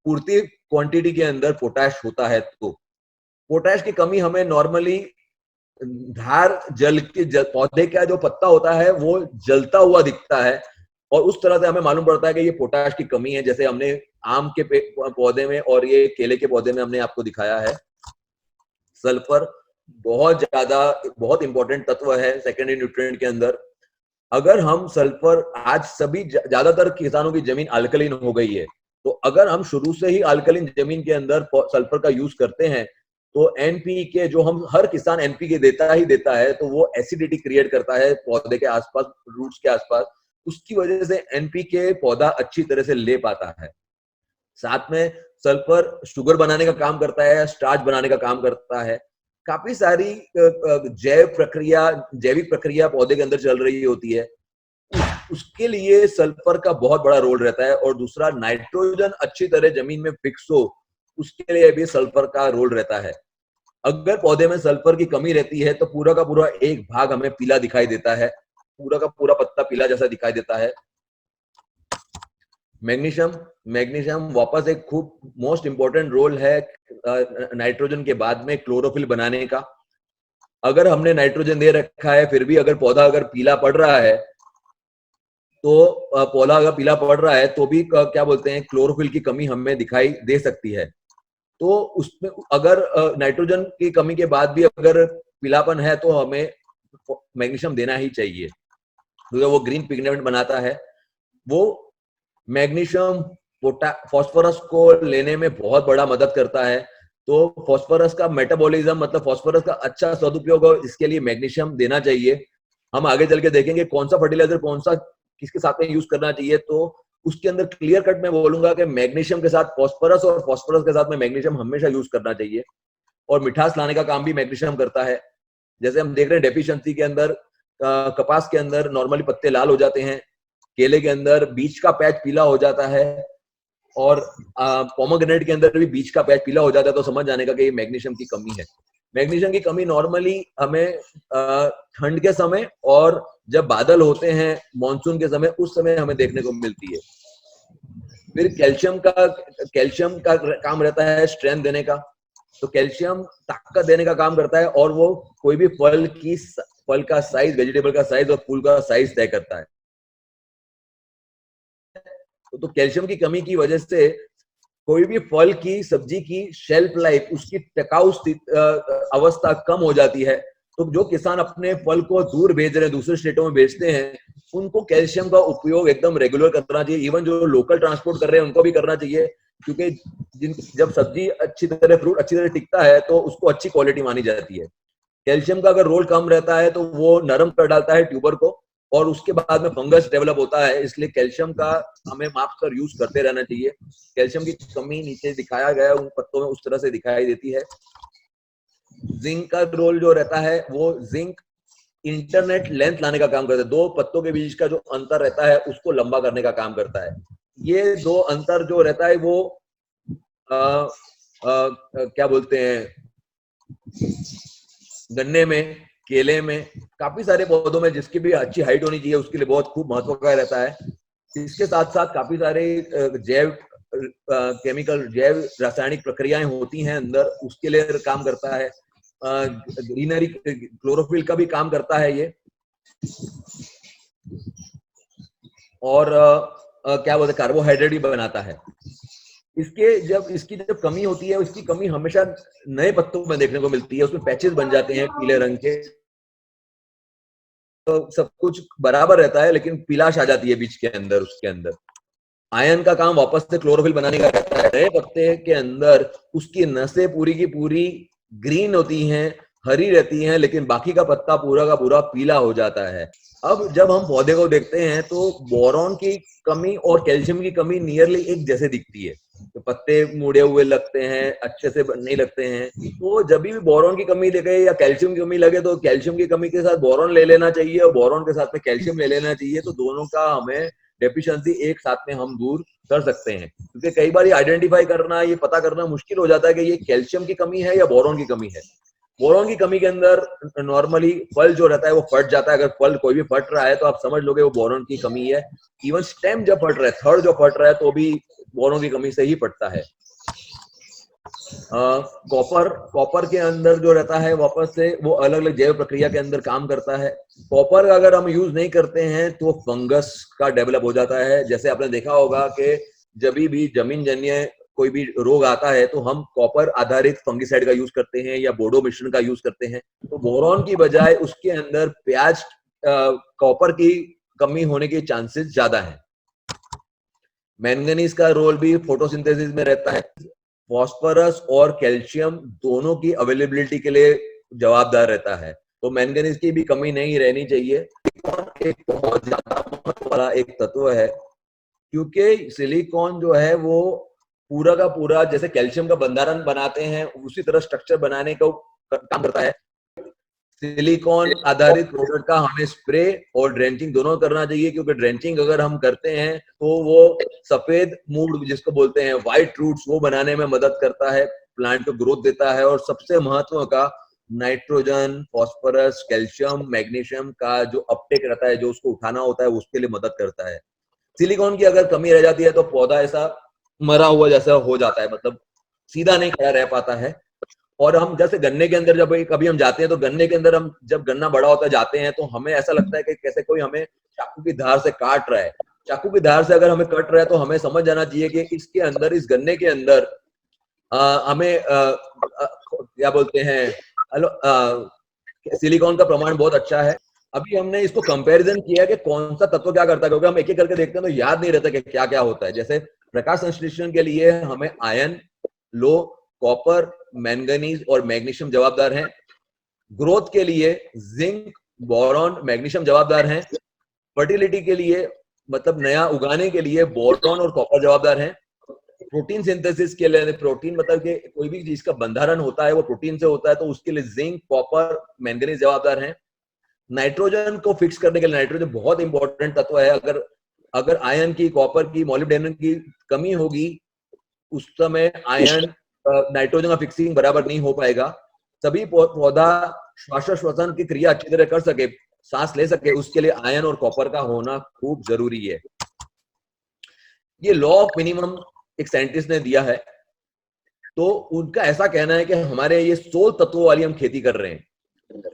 पूर्ति क्वांटिटी के अंदर पोटाश होता है। तो पोटाश की कमी हमें नॉर्मली धार जल के पौधे का जो पत्ता होता है वो जलता हुआ दिखता है, और उस तरह से हमें मालूम पड़ता है कि ये पोटाश की कमी है। जैसे हमने आम के पौधे में और ये केले के पौधे में हमने आपको दिखाया है। सल्फर बहुत इंपॉर्टेंट तत्व है सेकेंडरी न्यूट्रिएंट के अंदर। अगर हम सल्फर, आज सभी ज्यादातर किसानों की जमीन अल्कलीन हो गई है, तो अगर हम शुरू से ही अल्कलीन जमीन के अंदर सल्फर का यूज करते हैं, तो एनपीके जो हम हर किसान एनपीके देता ही देता है, तो वो एसिडिटी क्रिएट करता है पौधे के आसपास, रूट्स के आसपास। उसकी वजह से एनपीके पौधा अच्छी तरह से ले पाता है। साथ में सल्फर शुगर बनाने का काम करता है, स्टार्च बनाने का काम करता है। काफी सारी जैविक प्रक्रिया पौधे के अंदर चल रही होती है, उसके लिए सल्फर का बहुत बड़ा रोल रहता है। और दूसरा, नाइट्रोजन अच्छी तरह जमीन में फिक्स हो, उसके लिए भी सल्फर का रोल रहता है। अगर पौधे में सल्फर की कमी रहती है तो पूरा का पूरा एक भाग हमें पीला दिखाई देता है, पूरा का पूरा पत्ता पीला जैसा दिखाई देता है। मैग्नीशियम वापस एक खूब मोस्ट इंपॉर्टेंट रोल है नाइट्रोजन के बाद में क्लोरोफिल बनाने का। अगर हमने नाइट्रोजन दे रखा है, फिर भी अगर पौधा अगर पीला पड़ रहा है, तो पौधा अगर पीला पड़ रहा है तो भी क्या बोलते हैं, क्लोरोफिल की कमी हमें दिखाई दे सकती है। तो उसमें अगर नाइट्रोजन की कमी के बाद भी अगर पीलापन है, तो हमें मैग्नीशियम देना ही चाहिए, क्योंकि वो ग्रीन पिगमेंट बनाता है। वो मैग्नीशियम फास्फोरस को लेने में बहुत बड़ा मदद करता है। तो फास्फोरस का मेटाबॉलिज्म, मतलब फास्फोरस का अच्छा सदुपयोग हो, इसके लिए मैग्नीशियम देना चाहिए। हम आगे चल के देखेंगे कौन सा फर्टिलाइजर कौन सा किसके साथ में यूज करना चाहिए, तो उसके अंदर क्लियर कट में बोलूंगा कि मैग्नीशियम के साथ फास्फोरस और फास्फोरस के साथ में मैग्नीशियम हमेशा यूज करना चाहिए। और मिठास लाने का काम भी मैग्नीशियम करता है। जैसे हम देख रहे हैं डेफिशिएंसी के अंदर, कपास के अंदर नॉर्मली पत्ते लाल हो जाते हैं, केले के अंदर बीच का पैच पीला हो जाता है, और पोमोग्रेनेट के अंदर भी बीच का पैच पीला हो जाता है, तो समझ जाने का कि ये मैग्नीशियम की कमी है। मैग्नीशियम की कमी नॉर्मली हमें ठंड के समय और जब बादल होते हैं मानसून के समय, उस समय हमें देखने को मिलती है। फिर कैल्शियम का काम रहता है स्ट्रेंथ देने का। तो कैल्शियम ताकत देने का काम करता है, और वो कोई भी फल का साइज, वेजिटेबल का साइज और फूल का साइज तय करता है। तो कैल्शियम की कमी की वजह से कोई भी फल की, सब्जी की शेल्फ लाइफ, उसकी टिकाऊ अवस्था कम हो जाती है। तो जो किसान अपने फल को दूर भेज रहे हैं, दूसरे स्टेटों में बेचते हैं, उनको कैल्शियम का उपयोग एकदम रेगुलर करना चाहिए। इवन जो लोकल ट्रांसपोर्ट कर रहे हैं उनको भी करना चाहिए, क्योंकि जब सब्जी अच्छी तरह, फ्रूट अच्छी तरह टिकता है, तो उसको अच्छी क्वालिटी मानी जाती है। कैल्शियम का अगर रोल कम रहता है तो वो नरम कर डालता है ट्यूबर को, और उसके बाद में फंगस डेवलप होता है। इसलिए कैल्शियम का हमें माप कर यूज करते रहना चाहिए। कैल्शियम की कमी नीचे दिखाया गया उन पत्तों में उस तरह से दिखाई देती है। जिंक का रोल जो रहता है, वो जिंक इंटरनेट लेंथ लाने का काम करता है। दो पत्तों के बीच का जो अंतर रहता है उसको लंबा करने का काम करता है। ये दो अंतर जो रहता है वो क्या बोलते हैं, गन्ने में, केले में, काफी सारे पौधों में जिसकी भी अच्छी हाइट होनी चाहिए, उसके लिए बहुत खूब महत्व का रहता है। इसके साथ साथ काफी सारे जैव रासायनिक प्रक्रियाएं होती हैं अंदर, उसके लिए काम करता है। ग्रीनरी, क्लोरोफिल का भी काम करता है ये। और क्या बोलते हैं, कार्बोहाइड्रेट भी बनाता है। इसकी जब कमी होती है, इसकी कमी हमेशा नए पत्तों में देखने को मिलती है, उसमें पैचेस बन जाते हैं पीले रंग के। तो सब कुछ बराबर रहता है, लेकिन पीलाश आ जाती है बीच के अंदर, उसके अंदर। आयन का काम वापस से क्लोरोफिल बनाने का रहता है। नए पत्ते के अंदर उसकी नसें पूरी की पूरी ग्रीन होती हैं, हरी रहती हैं, लेकिन बाकी का पत्ता पूरा का पूरा पीला हो जाता है। अब जब हम पौधे को देखते हैं तो बोरॉन की कमी और कैल्शियम की कमी नियरली एक जैसे दिखती है। तो पत्ते मुड़े हुए लगते हैं, अच्छे से नहीं लगते हैं। तो जब भी बोरॉन की कमी लगे या कैल्शियम की कमी लगे, तो कैल्शियम की कमी के साथ बोरॉन ले लेना चाहिए और बोरॉन के साथ में कैल्शियम ले लेना चाहिए। तो दोनों का हमें डेफिशिएंसी एक साथ में हम दूर कर सकते हैं। क्योंकि कई बार ये आइडेंटिफाई करना, ये पता करना मुश्किल हो जाता है कि ये कैल्शियम की कमी है या बोरॉन की कमी है। बोरॉन की कमी के अंदर नॉर्मली फल जो रहता है वो फट जाता है। अगर फल कोई भी फट रहा है तो आप समझ लोगे वो बोरॉन की कमी है। इवन स्टेम जब फट रहा है, थर्ड जो फट रहा है, तो भी बोरॉन की कमी से ही फटता है। कॉपर के अंदर जो रहता है वापस से वो अलग अलग जैव प्रक्रिया के अंदर काम करता है। कॉपर अगर हम यूज नहीं करते हैं तो फंगस का डेवलप हो जाता है। जैसे आपने देखा होगा कि जब भी जमीन जन्य कोई भी रोग आता है तो हम कॉपर आधारित फंगिसाइड का यूज करते हैं या बोडो मिश्रण का यूज करते हैं। तो बोरॉन की बजाय उसके अंदर प्याज कॉपर की कमी होने के चांसेस ज्यादा है। मैंगनीज का रोल भी फोटोसिंथेसिस में रहता है। फॉस्फोरस और कैल्शियम दोनों की अवेलेबिलिटी के लिए जवाबदार रहता है। तो मैंगनीज की भी कमी नहीं रहनी चाहिए। एक बहुत ज्यादा महत्व वाला एक तत्व है, क्योंकि सिलिकॉन जो है वो पूरा का पूरा जैसे कैल्शियम का बंधारण बनाते हैं उसी तरह स्ट्रक्चर बनाने का काम करता है। सिलिकॉन आधारित प्रोडक्ट का हमें स्प्रे और ड्रेंचिंग दोनों करना चाहिए, क्योंकि ड्रेंचिंग अगर हम करते हैं तो वो सफेद मूड जिसको बोलते हैं व्हाइट रूट्स वो बनाने में मदद करता है, प्लांट को ग्रोथ देता है। और सबसे महत्व का नाइट्रोजन, फॉस्फोरस, कैल्शियम, मैग्नीशियम का जो अपटेक रहता है, जो उसको उठाना होता है, उसके लिए मदद करता है। सिलिकॉन की अगर कमी रह जाती है तो पौधा ऐसा मरा हुआ जैसा हो जाता है, मतलब सीधा नहीं खड़ा रह पाता है। और हम जैसे गन्ने के अंदर जब कभी हम जाते हैं तो गन्ने के अंदर हम जब गन्ना बड़ा होता जाते हैं तो हमें ऐसा लगता है कि कैसे कोई हमें चाकू की धार से काट रहा है। चाकू की धार से अगर हमें कट रहा है तो हमें समझ जाना चाहिए कि इसके अंदर, इस गन्ने के अंदर हमें क्या बोलते हैं, सिलिकॉन का प्रमाण बहुत अच्छा है। अभी हमने इसको कंपैरिजन किया कि कौन सा तत्व क्या करता है, क्योंकि हम एक एक करके देखते हैं तो याद नहीं रहता कि क्या क्या होता है। जैसे प्रकाश संश्लेषण के लिए हमें आयन, लो, कॉपर, मैंगनीज और मैग्नीशियम जवाबदार हैं। ग्रोथ के लिए जिंक, बोरॉन, मैग्नीशियम जवाबदार हैं। फर्टिलिटी के लिए मतलब नया उगाने के लिए बोरॉन और कॉपर जवाबदार हैं। प्रोटीन सिंथेसिस के लिए, प्रोटीन मतलब कि कोई भी चीज का बंधारण होता है वो प्रोटीन से होता है, तो उसके लिए जिंक, कॉपर, मैंगनीज जवाबदार हैं। नाइट्रोजन को फिक्स करने के लिए नाइट्रोजन बहुत इंपॉर्टेंट तत्व है। अगर अगर आयन की, कॉपर की, मोलिब्डेनम की कमी होगी उस समय आयन नाइट्रोजन का फिक्सिंग बराबर नहीं हो पाएगा। सभी पौधा श्वासोश्वासन की क्रिया अच्छी तरह कर सके, सांस ले सके, उसके लिए आयन और कॉपर का होना खूब जरूरी है। ये लॉ ऑफ मिनिमम एक साइंटिस्ट ने दिया है, तो उनका ऐसा कहना है कि हमारे ये 16 तत्वों वाली हम खेती कर रहे हैं।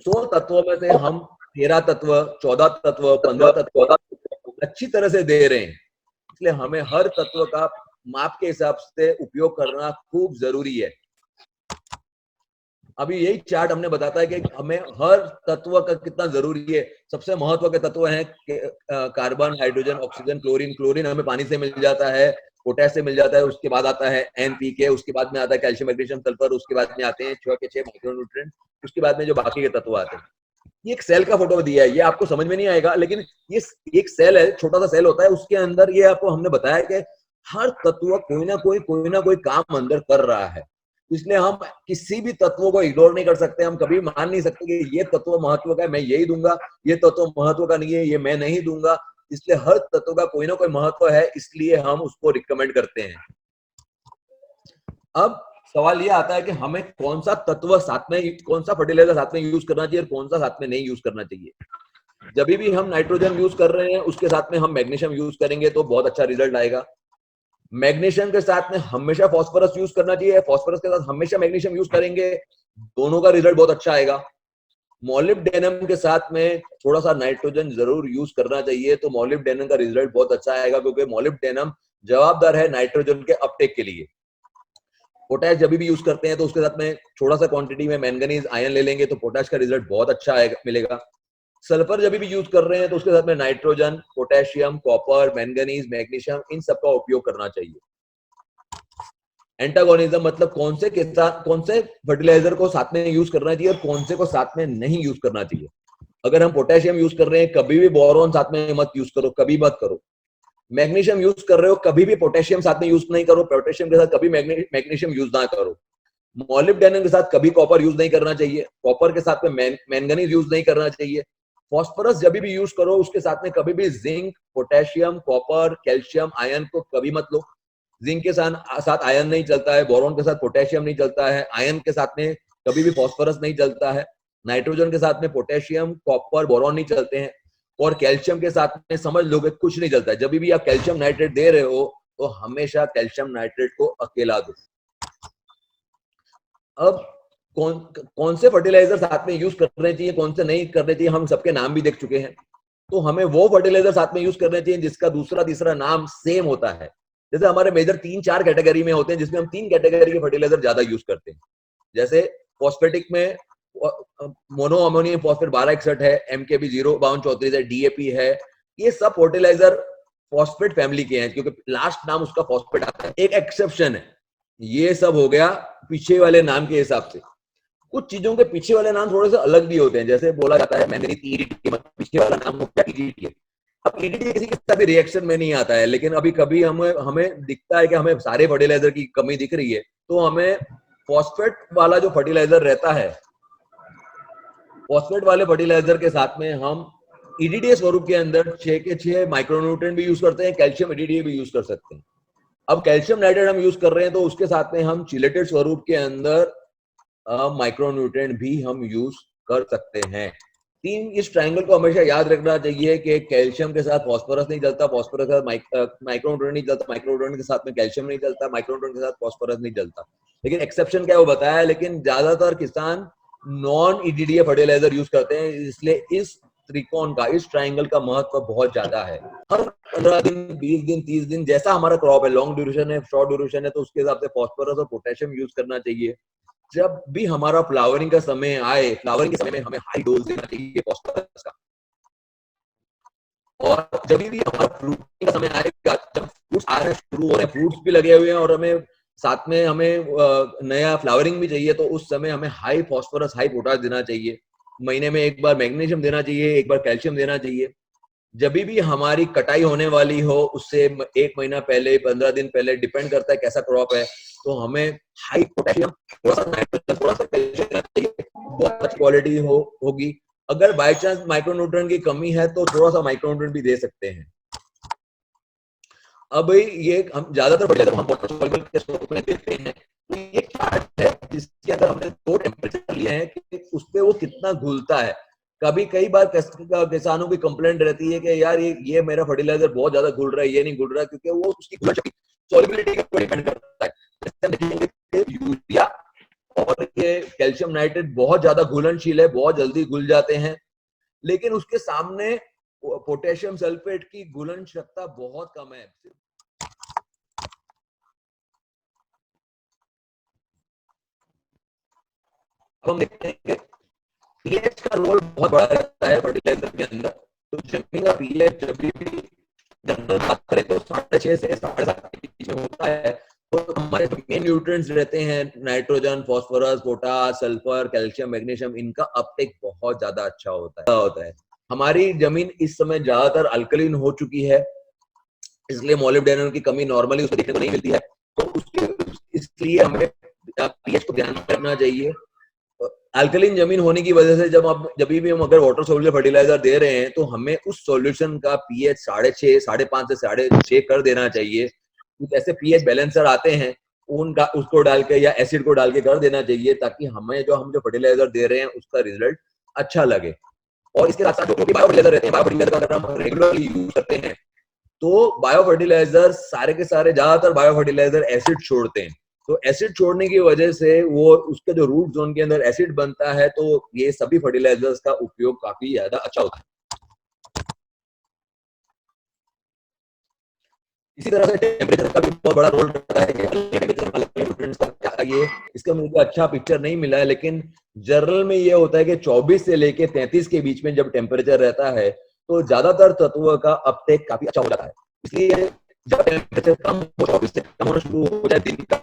16 तत्वों में से हम 13 तत्व, 14 तत्व, 15 तत्व अच्छी तरह से दे रहे हैं। इसलिए हमें हर तत्व का माप के हिसाब से उपयोग करना खूब जरूरी है। अभी यही चार्ट हमने बताता है कि हमें हर तत्व का कितना जरूरी है। सबसे महत्व के तत्व हैं carbon, hydrogen, oxygen, chlorine. Chlorine हमें पानी से मिल जाता है, पोटेश से मिल जाता है। उसके बाद आता है एनपीके, उसके बाद में आता है कैल्शियम, मैग्नीशियम, सल्फर। उसके बाद में आते हैं 6 के 6 माइक्रोन्यूट्रिएंट। उसके बाद में जो बाकी के तत्व आते हैं। ये एक सेल का फोटो दिया है, ये आपको समझ में नहीं आएगा, लेकिन ये एक सेल है, छोटा सा सेल होता है। उसके अंदर ये आपको हमने बताया कि हर तत्व कोई ना कोई काम अंदर कर रहा है। इसलिए हम किसी भी तत्वों को इग्नोर नहीं कर सकते। हम कभी मान नहीं सकते कि ये तत्व महत्व का है, मैं यही दूंगा, ये तत्व महत्व का नहीं है, ये मैं नहीं दूंगा। इसलिए हर तत्व का कोई ना कोई महत्व है, इसलिए हम उसको रिकमेंड करते हैं। अब सवाल ये आता है कि हमें कौन सा तत्व साथ में, कौन सा फर्टिलाइजर साथ में यूज करना चाहिए और कौन सा साथ में नहीं यूज करना चाहिए। जब भी हम नाइट्रोजन यूज कर रहे हैं उसके साथ में हम मैग्नीशियम यूज करेंगे तो बहुत अच्छा रिजल्ट आएगा। मैग्नीशियम के साथ में हमेशा फास्फोरस यूज करना चाहिए, फास्फोरस के साथ हमेशा मैग्नीशियम यूज करेंगे, दोनों का रिजल्ट बहुत अच्छा आएगा। मोलिब्डेनम के साथ में थोड़ा सा नाइट्रोजन जरूर यूज करना चाहिए, तो मोलिब्डेनम का रिजल्ट बहुत अच्छा आएगा, क्योंकि मोलिब्डेनम जवाबदार है नाइट्रोजन के अपटेक के लिए। पोटैश जब भी यूज करते हैं तो उसके साथ में थोड़ा सा क्वांटिटी में मैंगनीज आयन ले लेंगे तो पोटैश का रिजल्ट बहुत अच्छा आएगा, मिलेगा। सल्फर जब भी यूज कर रहे हैं तो उसके साथ में nitrogen, potassium, copper, manganese, magnesium, इन सबका उपयोग करना चाहिए। एंटागोनिज्म मतलब कौन से फर्टिलाइजर को साथ में यूज करना चाहिए और कौन से को साथ में नहीं यूज करना चाहिए। अगर हम पोटेशियम यूज कर रहे हैं कभी भी बोरॉन साथ में मत यूज करो, कभी मत करो। मैग्नीशियम यूज कर रहे हो कभी भी पोटेशियम साथ में यूज नहीं करो, पोटेशियम के साथ कभी मैग्नीशियम यूज ना करो। मोलिब्डेनम के साथ कभी कॉपर यूज नहीं करना चाहिए, कॉपर के साथ में मैंगनीज यूज नहीं करना चाहिए। फॉस्फोरस जब भी यूज करो उसके साथ में कभी भी zinc, potassium, copper, calcium, ion को कभी मत लो। जिंक के साथ आयन नहीं चलता है, बोरॉन के साथ पोटेशियम नहीं चलता है, आयन के साथ में कभी भी फॉस्फोरस नहीं चलता है, नाइट्रोजन के साथ में पोटेशियम, कॉपर, बोरॉन नहीं चलते हैं, और कैल्शियम के साथ में समझ लोगे कुछ नहीं चलता है। जब भी आप कैल्शियम नाइट्रेट दे रहे हो तो हमेशा कैल्शियम नाइट्रेट को अकेला दो। अब कौन से फर्टिलाइजर साथ में यूज करने चाहिए, कौन से नहीं करने चाहिए, हम सबके नाम भी देख चुके हैं। तो हमें वो फर्टिलाइजर साथ में यूज करने चाहिए जिसका दूसरा तीसरा नाम सेम होता है। जैसे हमारे मेजर 3-4 कैटेगरी में होते हैं जिसमें हम 3 कैटेगरी के फर्टिलाइजर ज्यादा यूज करते हैं। जैसे फॉस्फेटिक में मोनो अमोनियम फॉस्फेट 1261 है, एमकेबी 05234 है, डीएपी है। ये सब फर्टिलाइजर फॉस्फेट फैमिली के हैं क्योंकि लास्ट नाम उसका फॉस्फेट आता है। एक एक्सेप्शन है, ये सब हो गया पीछे वाले नाम के हिसाब से। कुछ चीजों के पीछे वाले नाम थोड़े से अलग भी होते हैं, जैसे बोला जाता है मैंने ईडीटी, पीछे वाला नाम हो गया ईडीटी है। अब ईडीटी किसी के भी रिएक्शन में नहीं आता है, लेकिन अभी कभी हमें दिखता है कि हमें सारे फर्टिलाइजर की कमी दिख रही है, तो हमें फॉस्फेट वाला जो फर्टिलाइजर रहता है, फॉस्फेट वाले फर्टिलाइजर के साथ में हम ईडीटी स्वरूप के अंदर 6 के 6 माइक्रोन्यूट्रिएंट भी यूज करते हैं, कैल्शियम ईडीटी भी यूज कर सकते हैं। अब कैल्शियम नाइट्रेट हम यूज कर रहे हैं तो उसके साथ में हम चिलेटेड स्वरूप के अंदर माइक्रोन्यूट्रिएंट भी हम यूज कर सकते हैं। इस ट्रायंगल को हमेशा याद रखना चाहिए कि कैल्शियम के साथ फास्फोरस नहीं चलता, फास्फोरस के साथ माइक्रोन्यूट्रिएंट नहीं चलता, माइक्रोन्यूट्रिएंट के साथ में कैल्शियम नहीं चलता, माइक्रोन्यूट्रिएंट के साथ फास्फोरस नहीं चलता। लेकिन एक्सेप्शन क्या है वो बताया है, लेकिन ज्यादातर किसान नॉन ईडीडीए फर्टिलाइजर यूज करते हैं, इसलिए इस त्रिकोण का, इस ट्रायंगल का महत्व बहुत ज्यादा है। हर 15 दिन, 20 दिन, 30 दिन जैसा हमारा क्रॉप है, लॉन्ग ड्यूरेशन है, शॉर्ट ड्यूरेशन है, तो उसके हिसाब से फास्फोरस और पोटेशियम यूज करना चाहिए। जब भी हमारा फ्लावरिंग का समय आए, फ्लावरिंग के समय में हमें हाई डोज देना चाहिए फास्फोरस का। और जब भी हमारा फ्रूटिंग का समय आएगा, जब फ्रूट्स आ रहे हैं, शुरू हो रहे हैं, फ्रूट्स भी लगे हुए हैं और हमें साथ में हमें नया फ्लावरिंग भी चाहिए, तो उस समय हमें हाई फास्फोरस, हाई पोटाश देना चाहिए। महीने में एक बार मैग्नीशियम देना चाहिए, एक बार कैल्शियम देना चाहिए। जब भी हमारी कटाई होने वाली हो उससे 1 महीना पहले, 15 दिन पहले, डिपेंड करता है कैसा क्रॉप है, तो हमें हाई पोटेशियम, थोड़ा सा नाइट्रोजन, थोड़ा सा कैल्शियम देना चाहिए, बहुत अच्छी क्वालिटी होगी। अगर बाय चांस माइक्रोन्यूट्रिएंट की कमी है तो थोड़ा सा माइक्रोन्यूट्रिएंट भी दे सकते हैं। अब ये हम ज्यादातर फर्टिलाइजर हम वाटर सॉल्युबल के स्वरूप में देते हैं। तो ये चार्ट है जिसके अंदर हमने 2 टेम्परेचर लिए हैं कि उस पे वो कितना घुलता है। कई बार किसानों की कंप्लेंट रहती है कि यार ये मेरा फर्टिलाइजर बहुत ज्यादा घुल रहा है, ये नहीं घुल रहा है, क्योंकि वो उसकी सॉल्युबिलिटी के ऊपर डिपेंड करता है। यूरिया और ये कैल्शियम नाइट्रेट बहुत ज्यादा घुलनशील है, बहुत जल्दी घुल जाते हैं, लेकिन उसके सामने पोटेशियम सल्फेट की घुलन क्षमता बहुत कम है। अब हम देखते हैं कि पीएच का रोल बहुत बड़ा रहता है फर्टिलाइजर के अंदर। तो जमीन का पीएच जब भी जनरल बात करें तो 6.5 से 7.5 के बीच में होता है। तो हमारे जो मेन न्यूट्रिएंट्स रहते हैं, nitrogen, phosphorus, potash, sulphur, calcium, magnesium, इनका अपटेक बहुत ज्यादा अच्छा होता है। हमारी जमीन इस समय ज्यादातर अल्कलीन हो चुकी है, इसलिए मोलिब्डेनम की कमी नॉर्मली उसको देखने को नहीं मिलती है। तो इसलिए हमें पीएच को ध्यान में रखना चाहिए। अल्कलीन जमीन होने की वजह से जब भी हम अगर वाटर सोल्यूबल फर्टिलाइजर दे रहे हैं तो हमें उस सॉल्यूशन का पीएच 6.5, 5.5 से 6.5 कर देना चाहिए। कुछ ऐसे पीएच बैलेंसर आते हैं, उनका उसको डाल के या एसिड को डाल के कर देना चाहिए, ताकि हम जो फर्टिलाइजर दे रहे हैं उसका रिजल्ट अच्छा लगे। और इसके साथ साथ जो बायो फर्टिलाइजर रहते हैं, बायो फर्टिलाइजर का अगर हम रेगुलरली यूज करते हैं तो बायो फर्टिलाइजर सारे के सारे, ज्यादातर बायो फर्टिलाइजर एसिड छोड़ते हैं। तो एसिड छोड़ने की वजह से वो उसके जो रूट जोन के अंदर एसिड बनता है, तो ये सभी फर्टिलाइजर्स का उपयोग काफी ज्यादा अच्छा होता है। इसी तरह से टेम्परेचर का भी बहुत बड़ा रोल रहता है कि ये इसका मुझे अच्छा पिक्चर नहीं मिला है, लेकिन जनरल में ये होता है कि 24 से लेके 33 के बीच में जब टेम्परेचर रहता है तो ज्यादातर तत्वों का अपटेक काफी अच्छा हो जाता है। इसलिए जब टेम्परेचर कम हो, 24 से कम होना शुरू हो जाए दिन का,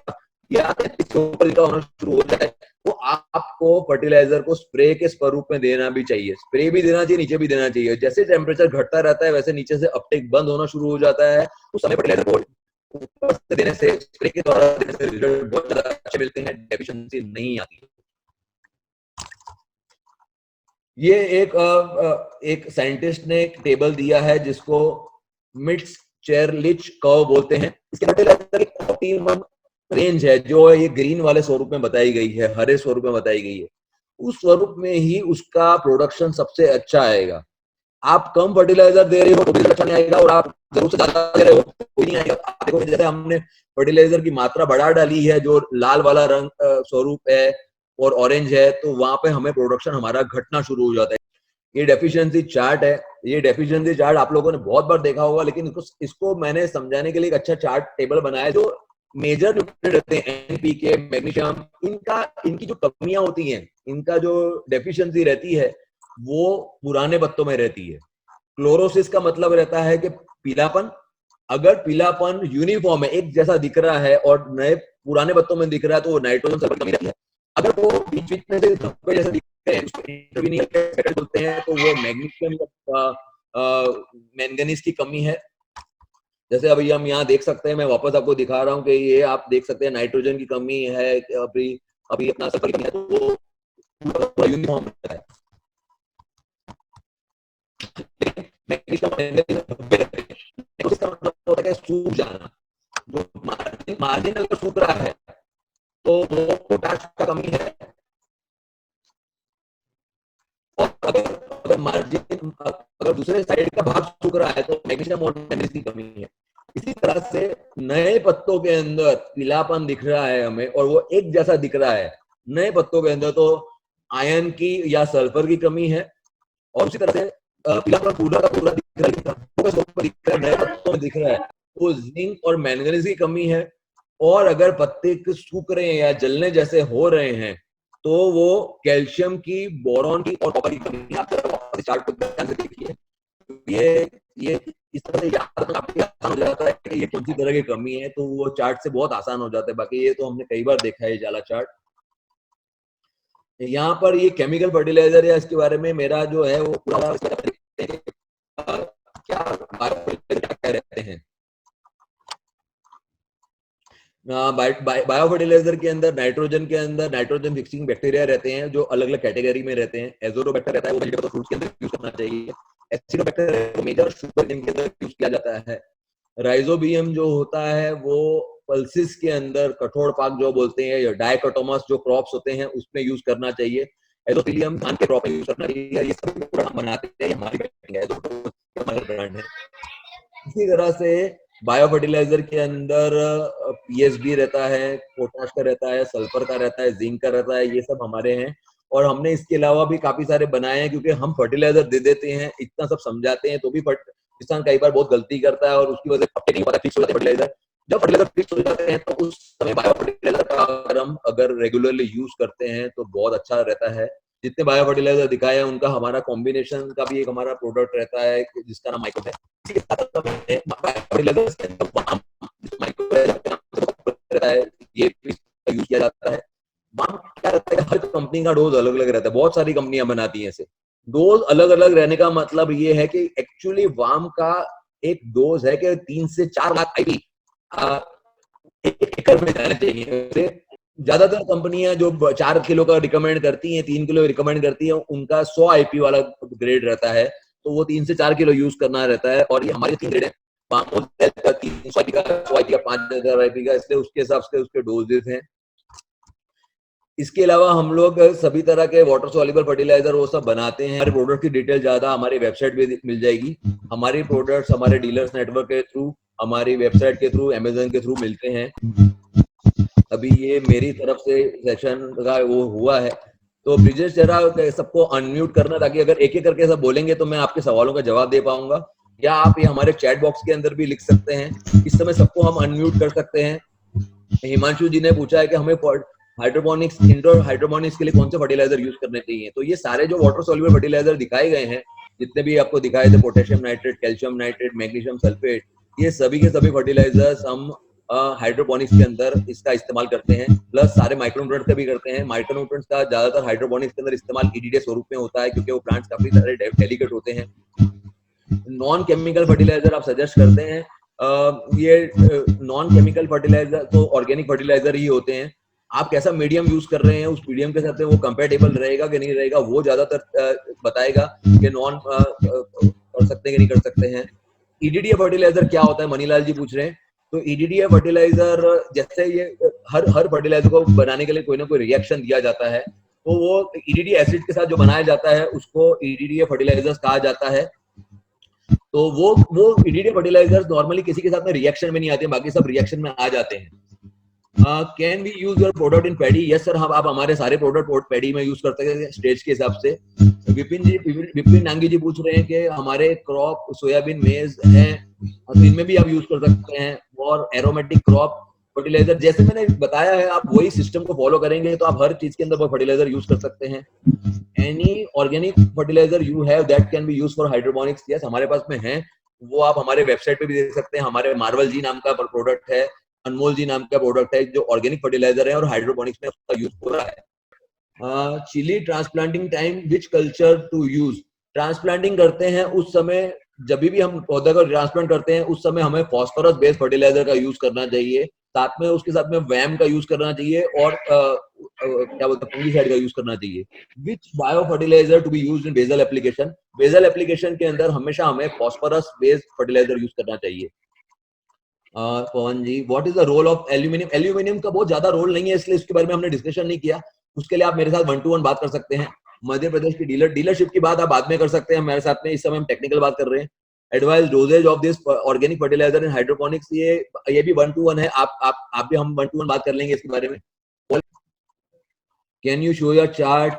या 33 के ऊपर का होना शुरू हो जाए, तो आपको फर्टिलाइजर को स्प्रे के स्वरूप में देना भी चाहिए। स्प्रे भी देना चाहिए, नीचे भी देना चाहिए। जैसे टेम्परेचर घटता रहता है वैसे नीचे से अपटेक बंद होना शुरू हो जाता है। उस समय फर्टिलाइजर को ऊपर से देने से, स्प्रे के द्वारा देने से रिजल्ट बहुत ज्यादा अच्छे मिलते हैं, डेफिशिएंसी नहीं आती। ये एक साइंटिस्ट ने एक टेबल दिया है जिसको मिट्ज़-चेयरलिच कर्व बोलते हैं। इसके फर्टिलाइजर की ऑप्टिमम रेंज है जो ये ग्रीन वाले स्वरूप में बताई गई है, हरे स्वरूप में बताई गई है। उस स्वरूप में ही उसका प्रोडक्शन सबसे अच्छा आएगा। आप कम फर्टिलाइजर दे रहे हो तो भी अच्छा नहीं आएगा, और आप जरूर से ज्यादा दे रहे हो तो कोई नहीं आएगा। आप देखो जैसे हमने फर्टिलाइजर की मात्रा बढ़ा डाली है, जो लाल वाला रंग स्वरूप है और ऑरेंज है, तो वहां पे हमें प्रोडक्शन हमारा घटना शुरू हो जाता है। ये डेफिशिएंसी चार्ट है। ये डेफिशिएंसी चार्ट आप लोगों ने बहुत बार देखा होगा, लेकिन इसको मैंने समझाने के लिए एक अच्छा चार्ट टेबल बनाया है। जो मेजर न्यूट्रिएंट रहते हैं, एनपीके, मैग्नीशियम, इनकी जो कमियां होती हैं, इनका जो डेफिशिएंसी रहती है, वो पुराने पत्तों में रहती है। क्लोरोसिस का मतलब रहता है कि पीलापन। अगर पीलापन यूनिफॉर्म है, एक जैसा दिख रहा है और नए पुराने पत्तों में दिख रहा है, तो वो नाइट्रोजन सल्फर कमी रहती है। अगर वो बीच बीच में से धब्बे जैसे दिख रहे हैं, उसको इंटरवीनियल पैटर्न बोलते हैं, तो वो मैग्नीशियम मैंगनीज की कमी है। जैसे अभी हम यहाँ देख सकते हैं, मैं वापस आपको दिखा रहा हूँ कि ये आप देख सकते हैं नाइट्रोजन की कमी है, अभी अपना सल्फर की कमी है, तो वो पूरा यूनिफॉर्म रहता है। सूख जाना, जो मार्जिन अगर सूख रहा है तो वो पोटाश का कमी है, और अगर मार्जिन अगर दूसरे साइड का भाग सूख रहा है तो मैग्नीशियम और मैंगनीज की कमी है। इसी तरह से नए पत्तों के अंदर पीलापन दिख रहा है हमें, और वो एक जैसा दिख रहा है नए पत्तों के अंदर, तो आयरन की या सल्फर की कमी है। और उसी तरह से पीलापन पूरा का पूरा दिख रहा है, नए पत्तों में दिख रहा है, तो जिंक और मैंगनीज की कमी है। और अगर पत्ते सूख रहे हैं या जलने जैसे हो रहे हैं, तो वो कैल्शियम की, बोरॉन की और कॉपर की कमी। आप चार्ट को ध्यान से देखिए, ये इस तरह से याद रखना आपको आसान हो जाता है कि ये कौन सी तरह की कमी है, तो वो चार्ट से बहुत आसान हो जाता है। बाकी ये तो हमने कई बार देखा है, ये जाला चार्ट। यहाँ पर ये केमिकल फर्टिलाइजर या इसके बारे में मेरा जो है वो पूरा क्या कह रहते हैं। बायो फर्टिलाइजर के अंदर नाइट्रोजन फिक्सिंग बैक्टीरिया रहते हैं, जो अलग अलग कैटेगरी में रहते हैं। एजोटोबैक्टर रहता है, वो वेजिटेबल फ्रूट्स के अंदर यूज करना चाहिए। एसिडोबैक्टर मेजर शुगर के अंदर यूज किया जाता है। राइजोबियम जो होता है वो पल्सिस के अंदर, कठोर पाक जो बोलते हैं, या डायकोटोमस जो क्रॉप्स होते हैं उसमें यूज करना चाहिए। एजोथिलियम धान के क्रॉप में यूज करना चाहिए। ये सब प्रोडक्ट बनाते हैं हमारी ब्रांड है। इसी तरह से बायो फर्टिलाइजर के अंदर पीएसबी रहता है, पोटाश का रहता है, सल्फर का रहता है, जिंक का रहता है, ये सब हमारे हैं। और हमने इसके अलावा भी काफी सारे बनाए हैं, क्योंकि हम फर्टिलाइजर दे देते हैं, इतना सब समझाते हैं, तो भी किसान कई बार बहुत गलती करता है, और उसकी वजह से नहीं पता फिक्स हो जाते फर्टिलाइजर। जब फर्टिलाइजर फिक्स हो जाते हैं, तो उस समय बायो फर्टिलाइजर का अगर रेगुलरली यूज करते हैं तो बहुत अच्छा रहता है। जितने बायो फर्टिलाइजर दिखाए हैं, उनका हमारा कॉम्बिनेशन का भी एक हमारा प्रोडक्ट रहता है, जिसका नाम माइक्रो है। ये यूज किया जाता है। वाम क्या रहता है, हर कंपनी का डोज अलग अलग रहता है, बहुत सारी कंपनियां बनाती हैं ऐसे। डोज अलग अलग रहने का मतलब ये है कि एक्चुअली वाम का एक डोज है कि 3 से 4 लाख आईपी एक एकड़ में जाना चाहिए। ज्यादातर कंपनियां जो 4 किलो का रिकमेंड करती हैं, 3 किलो रिकमेंड करती हैं, उनका 100 आईपी वाला ग्रेड रहता है, तो वो 3 से 4 किलो यूज करना रहता है। और ये हमारे 3 ग्रेड है, 300 आईपी का, 100 आईपी का, 5000 आईपी का, इसलिए उसके हिसाब से उसके डोजेस हैं। इसके अलावा हम लोग सभी तरह के वाटर सॉल्युबल फर्टिलाइजर वो सब बनाते हैं। हमारे प्रोडक्ट की डिटेल ज्यादा हमारी वेबसाइट पे मिल जाएगी। हमारी प्रोडक्ट्स हमारे डीलर्स नेटवर्क के थ्रू, हमारी वेबसाइट के थ्रू, अमेजन के थ्रू मिलते हैं। अभी ये मेरी तरफ से सेशन का वो हुआ है, तो ब्रिजेश जरा सबको अनम्यूट करना, ताकि अगर एक एक करके सब बोलेंगे तो मैं आपके सवालों का जवाब दे पाऊंगा। या आप ये हमारे चैट बॉक्स के अंदर भी लिख सकते हैं, इस समय सबको हम अनम्यूट कर सकते हैं। हिमांशु जी ने पूछा है कि हमें हाइड्रोपोनिक्स, इंडोर हाइड्रोपोनिक्स के लिए कौन से फर्टिलाइजर यूज करने चाहिए। तो ये सारे जो वाटर सॉल्युबल फर्टिलाइजर दिखाए गए हैं, जितने भी आपको दिखाए थे, potassium nitrate, calcium nitrate, magnesium sulphate, ये सभी के सभी फर्टिलाइजर्स हम हाइड्रोपोनिक्स के अंदर इसका इस्तेमाल करते हैं। प्लस सारे माइक्रोन्यूट्रिएंट्स का भी करते हैं। माइक्रोन्यूट्रिएंट्स का ज्यादातर हाइड्रोपोनिक्स के अंदर इस्तेमाल ईडीडी स्वरूप में होता है, क्योंकि वो प्लांट्स काफी सारे डेलिकेट होते हैं। नॉन केमिकल फर्टिलाइजर आप सजेस्ट करते हैं, ये नॉन केमिकल फर्टिलाइजर तो ऑर्गेनिक फर्टिलाइजर ही होते हैं। आप कैसा मीडियम यूज कर रहे हैं, उस मीडियम के साथ वो कंपेटेबल रहेगा कि नहीं रहेगा, वो ज्यादातर बताएगा कि नॉन कर सकते हैं कि नहीं कर सकते हैं। ईडीडीए फर्टिलाइजर क्या होता है, मनीलाल जी पूछ रहे हैं। तो ईडीडीए फर्टिलाइजर, जैसे ये हर फर्टिलाइजर को बनाने के लिए कोई ना कोई रिएक्शन दिया जाता है, तो वो ईडीडी एसिड के साथ जो बनाया जाता है उसको ईडीडीए फर्टिलाइजर्स कहा जाता है। तो वो EDTA फर्टिलाइजर्स नॉर्मली किसी के साथ में रिएक्शन में नहीं आते हैं, बाकी सब रिएक्शन में आ जाते हैं. Can we use your product in paddy? Yes sir, हम आप हमारे सारे प्रोडक्ट पैडी में यूज करते हैं स्टेज के हिसाब से. विपिन नांगी जी पूछ रहे हैं कि हमारे क्रॉप सोयाबीन मेज है, तो इनमें भी आप यूज कर सकते हैं. और एरोमेटिक क्रॉप फर्टिलाइजर, जैसे मैंने बताया है, आप वही सिस्टम को फॉलो करेंगे तो आप हर चीज के अंदर वो फर्टिलाइजर यूज कर सकते हैं. Any organic fertiliser you have that can be use for hydroponics? Yes, हमारे पास में है, वो आप हमारे वेबसाइट पे भी देख सकते हैं. हमारे मार्वल जी नाम का प्रोडक्ट है, अनमोल जी नाम का प्रोडक्ट है, जो ऑर्गेनिक फर्टिलाइजर है और हाइड्रोपोनिक्स में उसका यूज हो रहा है. Chilli transplanting time, which culture to use? Transplanting करते हैं उस समय, जब भी हम पौधे को ट्रांसप्लांट करते हैं उस समय हमें फॉस्फोरस बेस्ड फर्टिलाइजर का यूज करना चाहिए. साथ में उसके साथ में वैम का यूज करना चाहिए और क्या बोलते हैं, फंगीसाइड का यूज करना चाहिए. Which bio fertilizer to be used in basal application? Basal application के अंदर हमेशा हमें फॉस्फोरस बेस्ड फर्टिलाइजर यूज करना चाहिए. Pavan ji, what is the role of aluminium? Aluminium का बहुत ज्यादा रोल नहीं है, इसलिए इसके बारे में हमने डिस्कशन नहीं किया. उसके लिए आप मेरे साथ 1-to-1 बात कर सकते हैं. मध्य प्रदेश की डीलरशिप की बात आप बाद में कर सकते हैं मेरे साथ में, इस समय हम टेक्निकल बात कर रहे हैं. Advice doses of this organic fertiliser in hydroponics, ये भी 1-to-1 है. आप भी, हम 1-to-1 बात कर लेंगे इसके बारे में. Can you show your chart?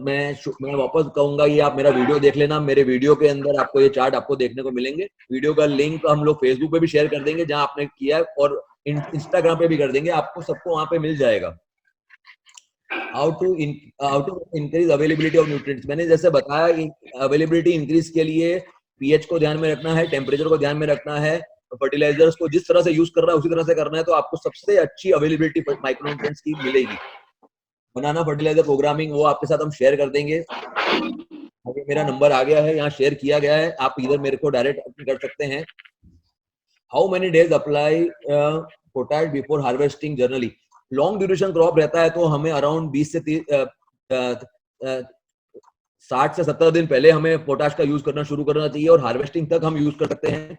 मैं वापस कहूंगा, ये आप मेरा वीडियो देख लेना. मेरे वीडियो के अंदर आपको ये चार्ट आपको देखने को मिलेंगे. वीडियो का लिंक हम लोग फेसबुक पे भी शेयर कर देंगे जहां आपने किया है, और इंस्टाग्राम पे भी कर देंगे, आपको सबको वहां पे मिल जाएगा. How to increase availability of nutrients? मैंने जैसे बताया, अवेलेबिलिटी इंक्रीज के लिए पीएच को ध्यान में रखना है, टेम्परेचर को ध्यान में रखना है, फर्टिलाइजर्स को जिस तरह से यूज कर रहा है उसी तरह से करना है, तो आपको सबसे अच्छी अवेलेबिलिटी माइक्रोन्यूट्रिएंट्स की मिलेगी. बनाना फर्टिलाइजर प्रोग्रामिंग, वो आपके साथ हम शेयर कर देंगे. अभी मेरा नंबर आ गया है, यहाँ शेयर किया गया है, आप इधर मेरे को डायरेक्ट कर सकते हैं. How many days apply potash before harvesting generally? Long duration crop रहता है तो हमें अराउंड 20 से 60 से 70 दिन पहले हमें पोटाश का यूज करना शुरू करना चाहिए, और हार्वेस्टिंग तक हम यूज कर सकते हैं.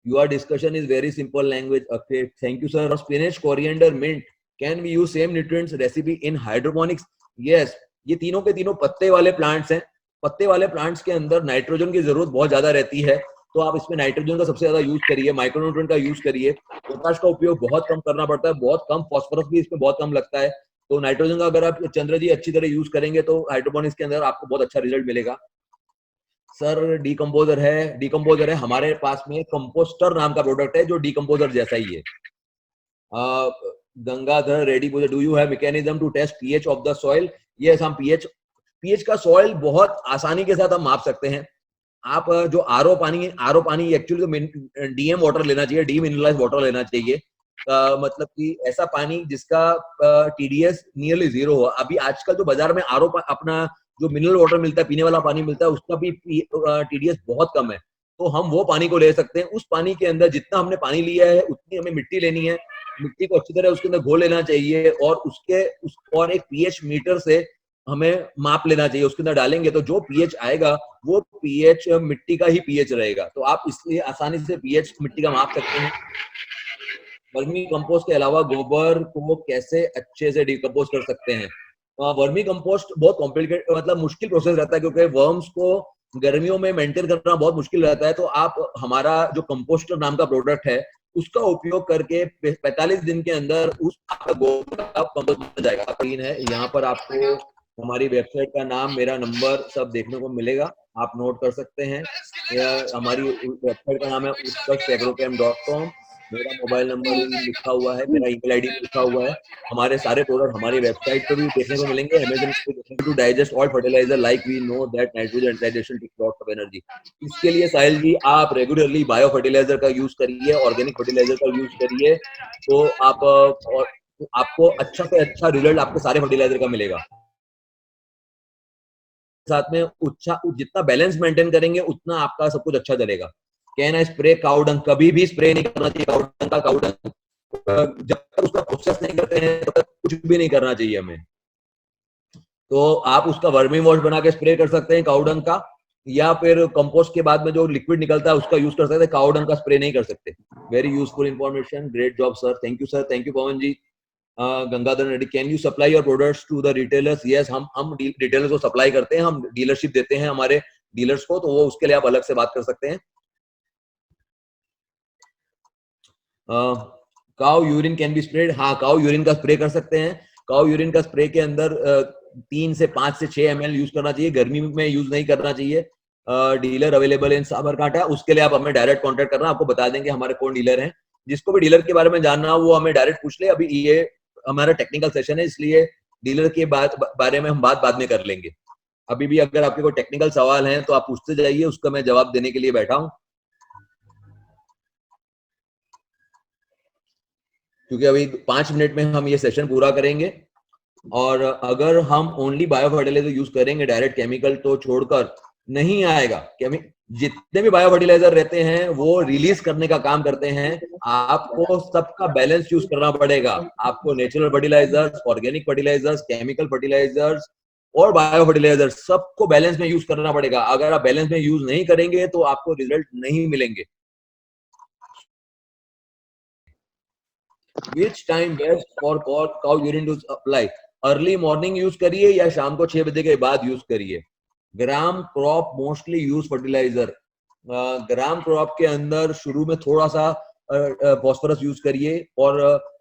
Your discussion is very simple language. Okay, thank you sir. Spinach, coriander, mint, can we use same nutrients recipe in hydroponics? Yes, ये तीनों के तीनों पत्ते वाले प्लांट्स हैं. पत्ते वाले प्लांट्स के अंदर नाइट्रोजन की जरूरत बहुत ज्यादा रहती है, तो आप इसमें नाइट्रोजन का सबसे ज्यादा यूज करिए, माइक्रोन्यूट्रिएंट का यूज करिए. पोटाश का उपयोग बहुत कम करना पड़ता है, बहुत कम. फॉस्फोरस भी इसमें बहुत कम लगता है, तो नाइट्रोजन का अगर आप चंद्र जी अच्छी तरह यूज करेंगे तो हाइड्रोपोनिक्स के अंदर आपको बहुत अच्छा रिजल्ट मिलेगा. सर, डीकम्पोजर है हमारे पास में. कंपोस्टर नाम का प्रोडक्ट है जो डीकम्पोजर जैसा ही है. गंगाधर रेड्डी पूछे, do you have mechanism to test pH of the soil? Yes, हम पीएच का सॉइल बहुत आसानी के साथ हम माप सकते हैं. आप जो आरओ पानी एक्चुअली तो डीएम वाटर लेना चाहिए, डीमिनरलाइज वाटर लेना चाहिए. मतलब कि ऐसा पानी जिसका टीडीएस नियरली 0 हो. अभी आजकल जो बाजार में आरओ अपना जो मिनरल वाटर मिलता है, पीने वाला पानी मिलता है, उसका भी टीडीएस बहुत कम है, तो हम वो पानी को ले सकते हैं. उस पानी के अंदर जितना हमने पानी लिया है उतनी हमें मिट्टी लेनी है. मिट्टी को अच्छी तरह उसके अंदर घोल लेना चाहिए, और एक पीएच मीटर से हमें माप लेना चाहिए. उसके अंदर डालेंगे तो जो पीएच आएगा वो पीएच मिट्टी का ही पीएच रहेगा, तो आप इसलिए आसानी से पीएच मिट्टी का माप सकते हैं. वर्मी कंपोस्ट के अलावा गोबर को कैसे अच्छे से डिकम्पोज कर सकते हैं? वर्मी कंपोस्ट बहुत कॉम्प्लिकेट, मतलब मुश्किल प्रोसेस रहता है, क्योंकि वर्म्स को गर्मियों में मेंटेन करना बहुत मुश्किल रहता है. तो आप हमारा जो कंपोस्टर नाम का प्रोडक्ट है उसका उपयोग करके 45 दिन के अंदर उस गोबर का कंपोस्ट बन जाएगा. है यहाँ पर आपको हमारी वेबसाइट का नाम, मेरा नंबर सब देखने को मिलेगा, आप नोट कर सकते हैं. हमारी वेबसाइट का नाम है utkarsh.agrochem.com. मेरा मोबाइल नंबर लिखा हुआ है, मेरा ईमेल आईडी लिखा हुआ है. हमारे सारे प्रोडक्ट हमारी वेबसाइट पे भी देखने को मिलेंगे. Amazon to digest all fertiliser like we know that nitrogen digestion takes lots of energy. इसके लिए साहिल जी आप रेगुलरली बायो फर्टिलाइजर का यूज करिए, ऑर्गेनिक फर्टिलाइजर का यूज करिए, तो आपको अच्छा से अच्छा रिजल्ट आपको सारे फर्टिलाइजर का मिलेगा. साथ में जितना बैलेंस मेंटेन करेंगे उतना आपका सब कुछ अच्छा चलेगा. Can I spray cow dung? कभी भी स्प्रे नहीं करना चाहिए काउ डंग. जब तक उसका प्रोसेस नहीं करते हैं तब तक कुछ भी नहीं करना चाहिए हमें. तो आप उसका वर्मी वॉश बना के स्प्रे कर सकते हैं काउ डंग का, या फिर कंपोस्ट के बाद में जो लिक्विड निकलता है उसका यूज कर सकते हैं. काउ डंग का स्प्रे नहीं कर सकते. Very useful information, great job sir. Thank you sir. Thank you Pawan ji. Gangadhar Reddy, can you supply your products to the retailers? Yes, हम रिटेलर्स को सप्लाई करते हैं, हम डीलरशिप देते हैं हमारे डीलर्स को, तो वो उसके लिए आप अलग से बात कर सकते हैं. Cow urine can be spread, हाँ काउ यूरिन का स्प्रे कर सकते हैं। काउ यूरिन का स्प्रे के अंदर 3 से 5 से 6 ml यूज करना चाहिए, गर्मी में यूज नहीं करना चाहिए। डीलर अवेलेबल इन साबरकांठा, उसके लिए आप हमें डायरेक्ट कांटेक्ट करना, आपको बता देंगे हमारे कौन डीलर हैं। जिसको भी डीलर के बारे में जानना हो वो हमें डायरेक्ट पूछ ले। अभी ये हमारा टेक्निकल सेशन है, इसलिए डीलर के बारे में हम बाद में कर लेंगे। अभी भी अगर आपके कोई टेक्निकल सवाल हैं तो आप पूछते जाइए, उसका मैं जवाब देने के लिए बैठा हूं। क्योंकि अभी 5 मिनट में हम ये सेशन पूरा करेंगे, और अगर हम ओनली बायो फर्टिलाइजर यूज करेंगे डायरेक्ट केमिकल तो छोड़कर नहीं आएगा। जितने भी बायो फर्टिलाइजर रहते हैं वो रिलीज करने का काम करते हैं। आपको सबका बैलेंस यूज करना पड़ेगा। आपको natural fertilisers, organic fertilisers, chemical fertilisers और बायो फर्टिलाइजर सबको बैलेंस में यूज करना पड़ेगा। अगर आप बैलेंस में यूज नहीं करेंगे तो आपको रिजल्ट नहीं मिलेंगे। Which time best for cow urine to apply? Early morning use करिए या शाम को 6 बजे के बाद यूज करिए। ग्राम क्रॉप मोस्टली यूज फर्टिलाइजर। ग्राम क्रॉप के अंदर शुरू में थोड़ा सा फॉस्फोरस यूज करिए और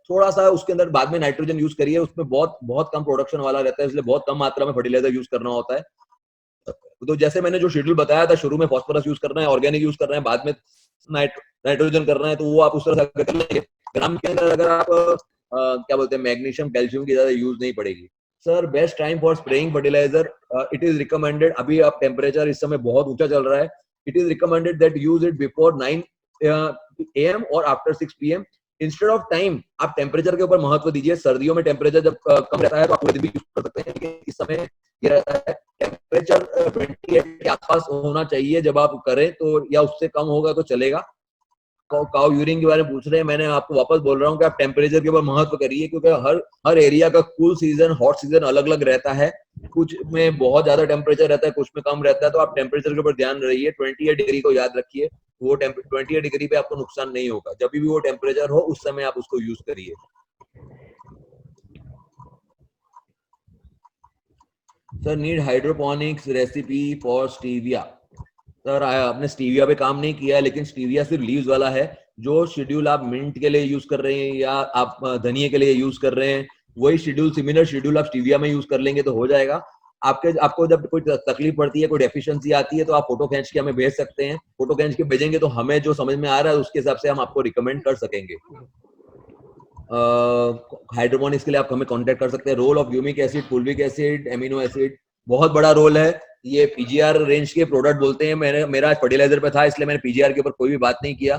थोड़ा सा उसके अंदर बाद में नाइट्रोजन यूज करिए। उसमें बहुत बहुत कम प्रोडक्शन वाला रहता है, इसलिए बहुत कम मात्रा में फर्टिलाइजर यूज करना होता है। तो जैसे मैंने जो शेड्यूल बताया था, शुरू में फॉस्फोरस यूज करना है, ऑर्गेनिक यूज करना है, बाद में नाइट्रोजन करना है, तो वो आप उस तरह से कर लेंगे। ग्राम के अंदर अगर आप क्या बोलते हैं मैग्नीशियम कैल्शियम की ज्यादा यूज नहीं पड़ेगी। Sir best time for spraying fertiliser, it is recommended, अभी आप टेम्परेचर इस समय बहुत ऊंचा चल रहा है, it is recommended that use it before 9 AM और after 6 PM। Instead of time आप टेम्परेचर के ऊपर महत्व दीजिए। सर्दियों में टेम्परेचर जब कम रहता है तो आप पूरे दिन भी यूज कर सकते हैं, लेकिन इस समय ये रहता है टेम्परेचर 28 के आसपास होना चाहिए जब आप करें, तो या उससे कम होगा तो चलेगा। काउ यूरिन के बारे में पूछ रहे हैं, मैंने आपको वापस बोल रहा हूँ कि आप टेम्परेचर के ऊपर महत्व करिए, क्योंकि हर एरिया का कूल सीजन, हॉट सीजन अलग अलग रहता है। कुछ में बहुत ज्यादा टेम्परेचर रहता है, कुछ में कम रहता है, तो आप टेम्परेचर के ऊपर ध्यान रखिए। 28 डिग्री को याद रखिए, वो 28 डिग्री पे आपको नुकसान नहीं होगा। जब भी वो टेम्परेचर हो उस समय आप उसको यूज करिए। Sir need hydroponics recipe for stevia. Sir आपने स्टीविया पे काम नहीं किया है, लेकिन स्टीविया सिर्फ लीव्स वाला है। जो शेड्यूल आप मिंट के लिए यूज कर रहे हैं या आप धनिए के लिए यूज कर रहे हैं, वही शेड्यूल, सिमिलर शेड्यूल आप स्टीविया में यूज कर लेंगे तो हो जाएगा। आपको जब कोई तकलीफ पड़ती है, कोई डेफिशिएंसी आती है, तो आप फोटो खींच के हमें भेज सकते हैं। फोटो खींच के भेजेंगे तो हमें जो समझ में आ रहा है उसके हिसाब से हम आपको रिकमेंड कर सकेंगे। हाइड्रोपोनिक्स के लिए आप हमें कांटेक्ट कर सकते हैं। Role of humic acid, fulvic acid, amino acid, बहुत बड़ा रोल है। ये पीजीआर रेंज के प्रोडक्ट बोलते हैं। मेरा फर्टिलाइजर पे था, इसलिए मैंने पीजीआर के ऊपर कोई भी बात नहीं किया।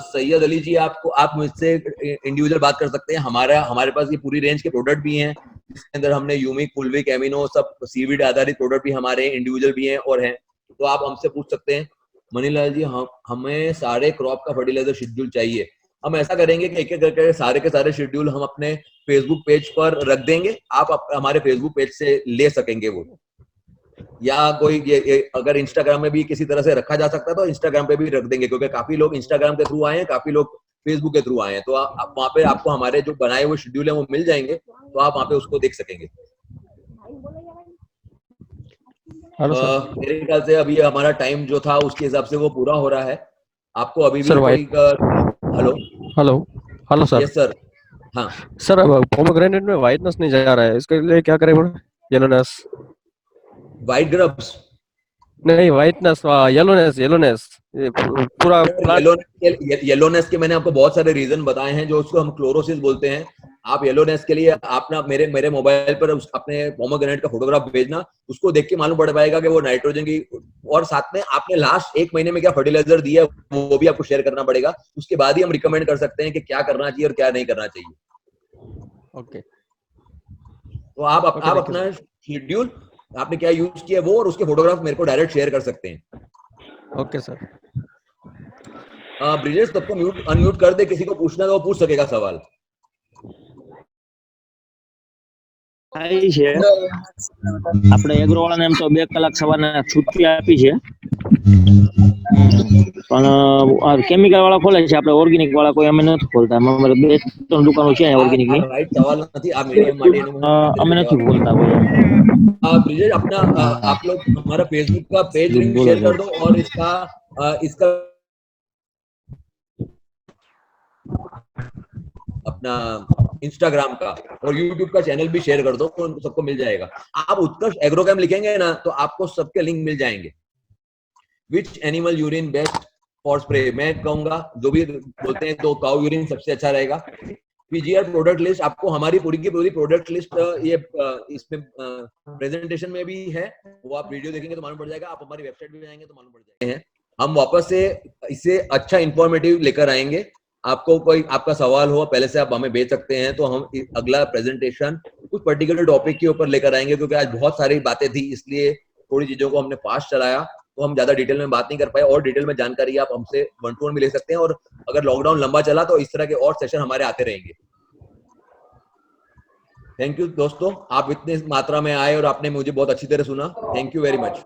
सैयद अली जी, आप मुझसे इंडिविजुअल बात कर सकते हैं। हमारे पास ये पूरी रेंज के प्रोडक्ट भी हैं, जिसके अंदर हमने ह्यूमिक, फुल्विक, एमिनो, सब सीवीड आधारित प्रोडक्ट भी हमारे इंडिविजुअल भी हैं और हैं, तो आप हमसे पूछ सकते हैं। मनीलाल जी, हमें सारे क्रॉप का फर्टिलाइजर शेड्यूल चाहिए। हम ऐसा करेंगे कि एक एक करके सारे के सारे शेड्यूल हम अपने फेसबुक पेज पर रख देंगे, आप हमारे फेसबुक पेज से ले सकेंगे वो। या कोई ये अगर इंस्टाग्राम में भी किसी तरह से रखा जा सकता है तो इंस्टाग्राम पे भी रख देंगे, क्योंकि काफी लोग इंस्टाग्राम के थ्रू आए हैं, काफी लोग फेसबुक के थ्रू आए हैं, तो आप वहाँ पे आपको हमारे जो बनाए हुए शेड्यूल है वो मिल जाएंगे, तो आप वहाँ पे उसको देख सकेंगे। मेरे ख्याल से अभी हमारा टाइम जो था उसके हिसाब से वो पूरा हो रहा है। आपको अभी भी कोई hello hello hello sir. Yes sir. हाँ सर, अब पोमोग्रेनेट में व्हाइटनेस नहीं जा रहा है, इसके लिए क्या करें? येलोनेस, व्हाइट ग्रब्स नहीं व्हाइटनेस, येलोनेस पूरा येलोनेस के मैंने आपको बहुत सारे रीजन बताए हैं, जो उसको हम क्लोरोसिस बोलते हैं। आप येलोनेस के लिए आपना मेरे मोबाइल पर अपने पोमोग्रेनेट का फोटोग्राफ भेजना, उसको देख के मालूम पड़ पाएगा कि वो नाइट्रोजन की, और साथ में आपने लास्ट 1 महीने में क्या फर्टिलाइजर दिया है वो भी आपको शेयर करना पड़ेगा। उसके बाद ही हम रिकमेंड कर सकते हैं कि क्या करना चाहिए और क्या नहीं करना चाहिए। ओके, तो आप अपना शेड्यूल, आपने क्या यूज किया वो और उसके फोटोग्राफ मेरे को डायरेक्ट शेयर कर सकते हैं। Okay sir. ब्रिजेश, सबको अनम्यूट कर दे, किसी को पूछना तो वो पूछ सकेगा सवाल। આપણે એગ્રો વાળાને એમ તો 2 કલાક સવારના છૂટી આપી છે, પણ આ કેમિકલ વાળા ખોલે છે, આપણે ઓર્ગેનિક વાળા કોઈ અમે નથી ખોલતા। અમારે 2-3 દુકાનો છે ઓર્ગેનિક ની। રાઈટ સવાલ નથી, આ મીડિયમ માટે અમે નથી ખોલતા કોઈ। ब्रिजेश, अपना आप लोग हमारा फेसबुक का पेज लिंक शेयर कर दो और इसका अपना इंस्टाग्राम का और यूट्यूब का चैनल भी शेयर कर दो, तो सबको मिल जाएगा। आप उत्कर्ष एग्रोकेम लिखेंगे ना तो आपको सबके लिंक मिल जाएंगे। Which animal urine best for spray, मैं कहूंगा जो भी बोलते हैं तो काउ यूरिन सबसे अच्छा रहेगा। पीजीआर प्रोडक्ट लिस्ट, आपको हमारी पूरी की पूरी प्रोडक्ट लिस्ट ये इसमें प्रेजेंटेशन में भी है, वो आप वीडियो देखेंगे तो मालूम पड़ जाएगा, आप हमारी वेबसाइट पे जाएंगे तो मालूम पड़ जाएगा। हम वापस से इसे अच्छा इंफॉर्मेटिव लेकर आएंगे। आपको कोई आपका सवाल हो पहले से आप हमें भेज सकते हैं, तो हम अगला प्रेजेंटेशन कुछ पर्टिकुलर टॉपिक के ऊपर लेकर आएंगे, क्योंकि आज बहुत सारी बातें थी इसलिए थोड़ी चीजों को हमने फास्ट चलाया, तो हम ज्यादा डिटेल में बात नहीं कर पाए। और डिटेल में जानकारी आप हमसे 1-to-1 भी ले सकते हैं, और अगर लॉकडाउन लंबा चला तो इस तरह के और सेशन हमारे आते रहेंगे। थैंक यू दोस्तों, आप इतने मात्रा में आए और आपने मुझे बहुत अच्छी तरह सुना। Thank you very much.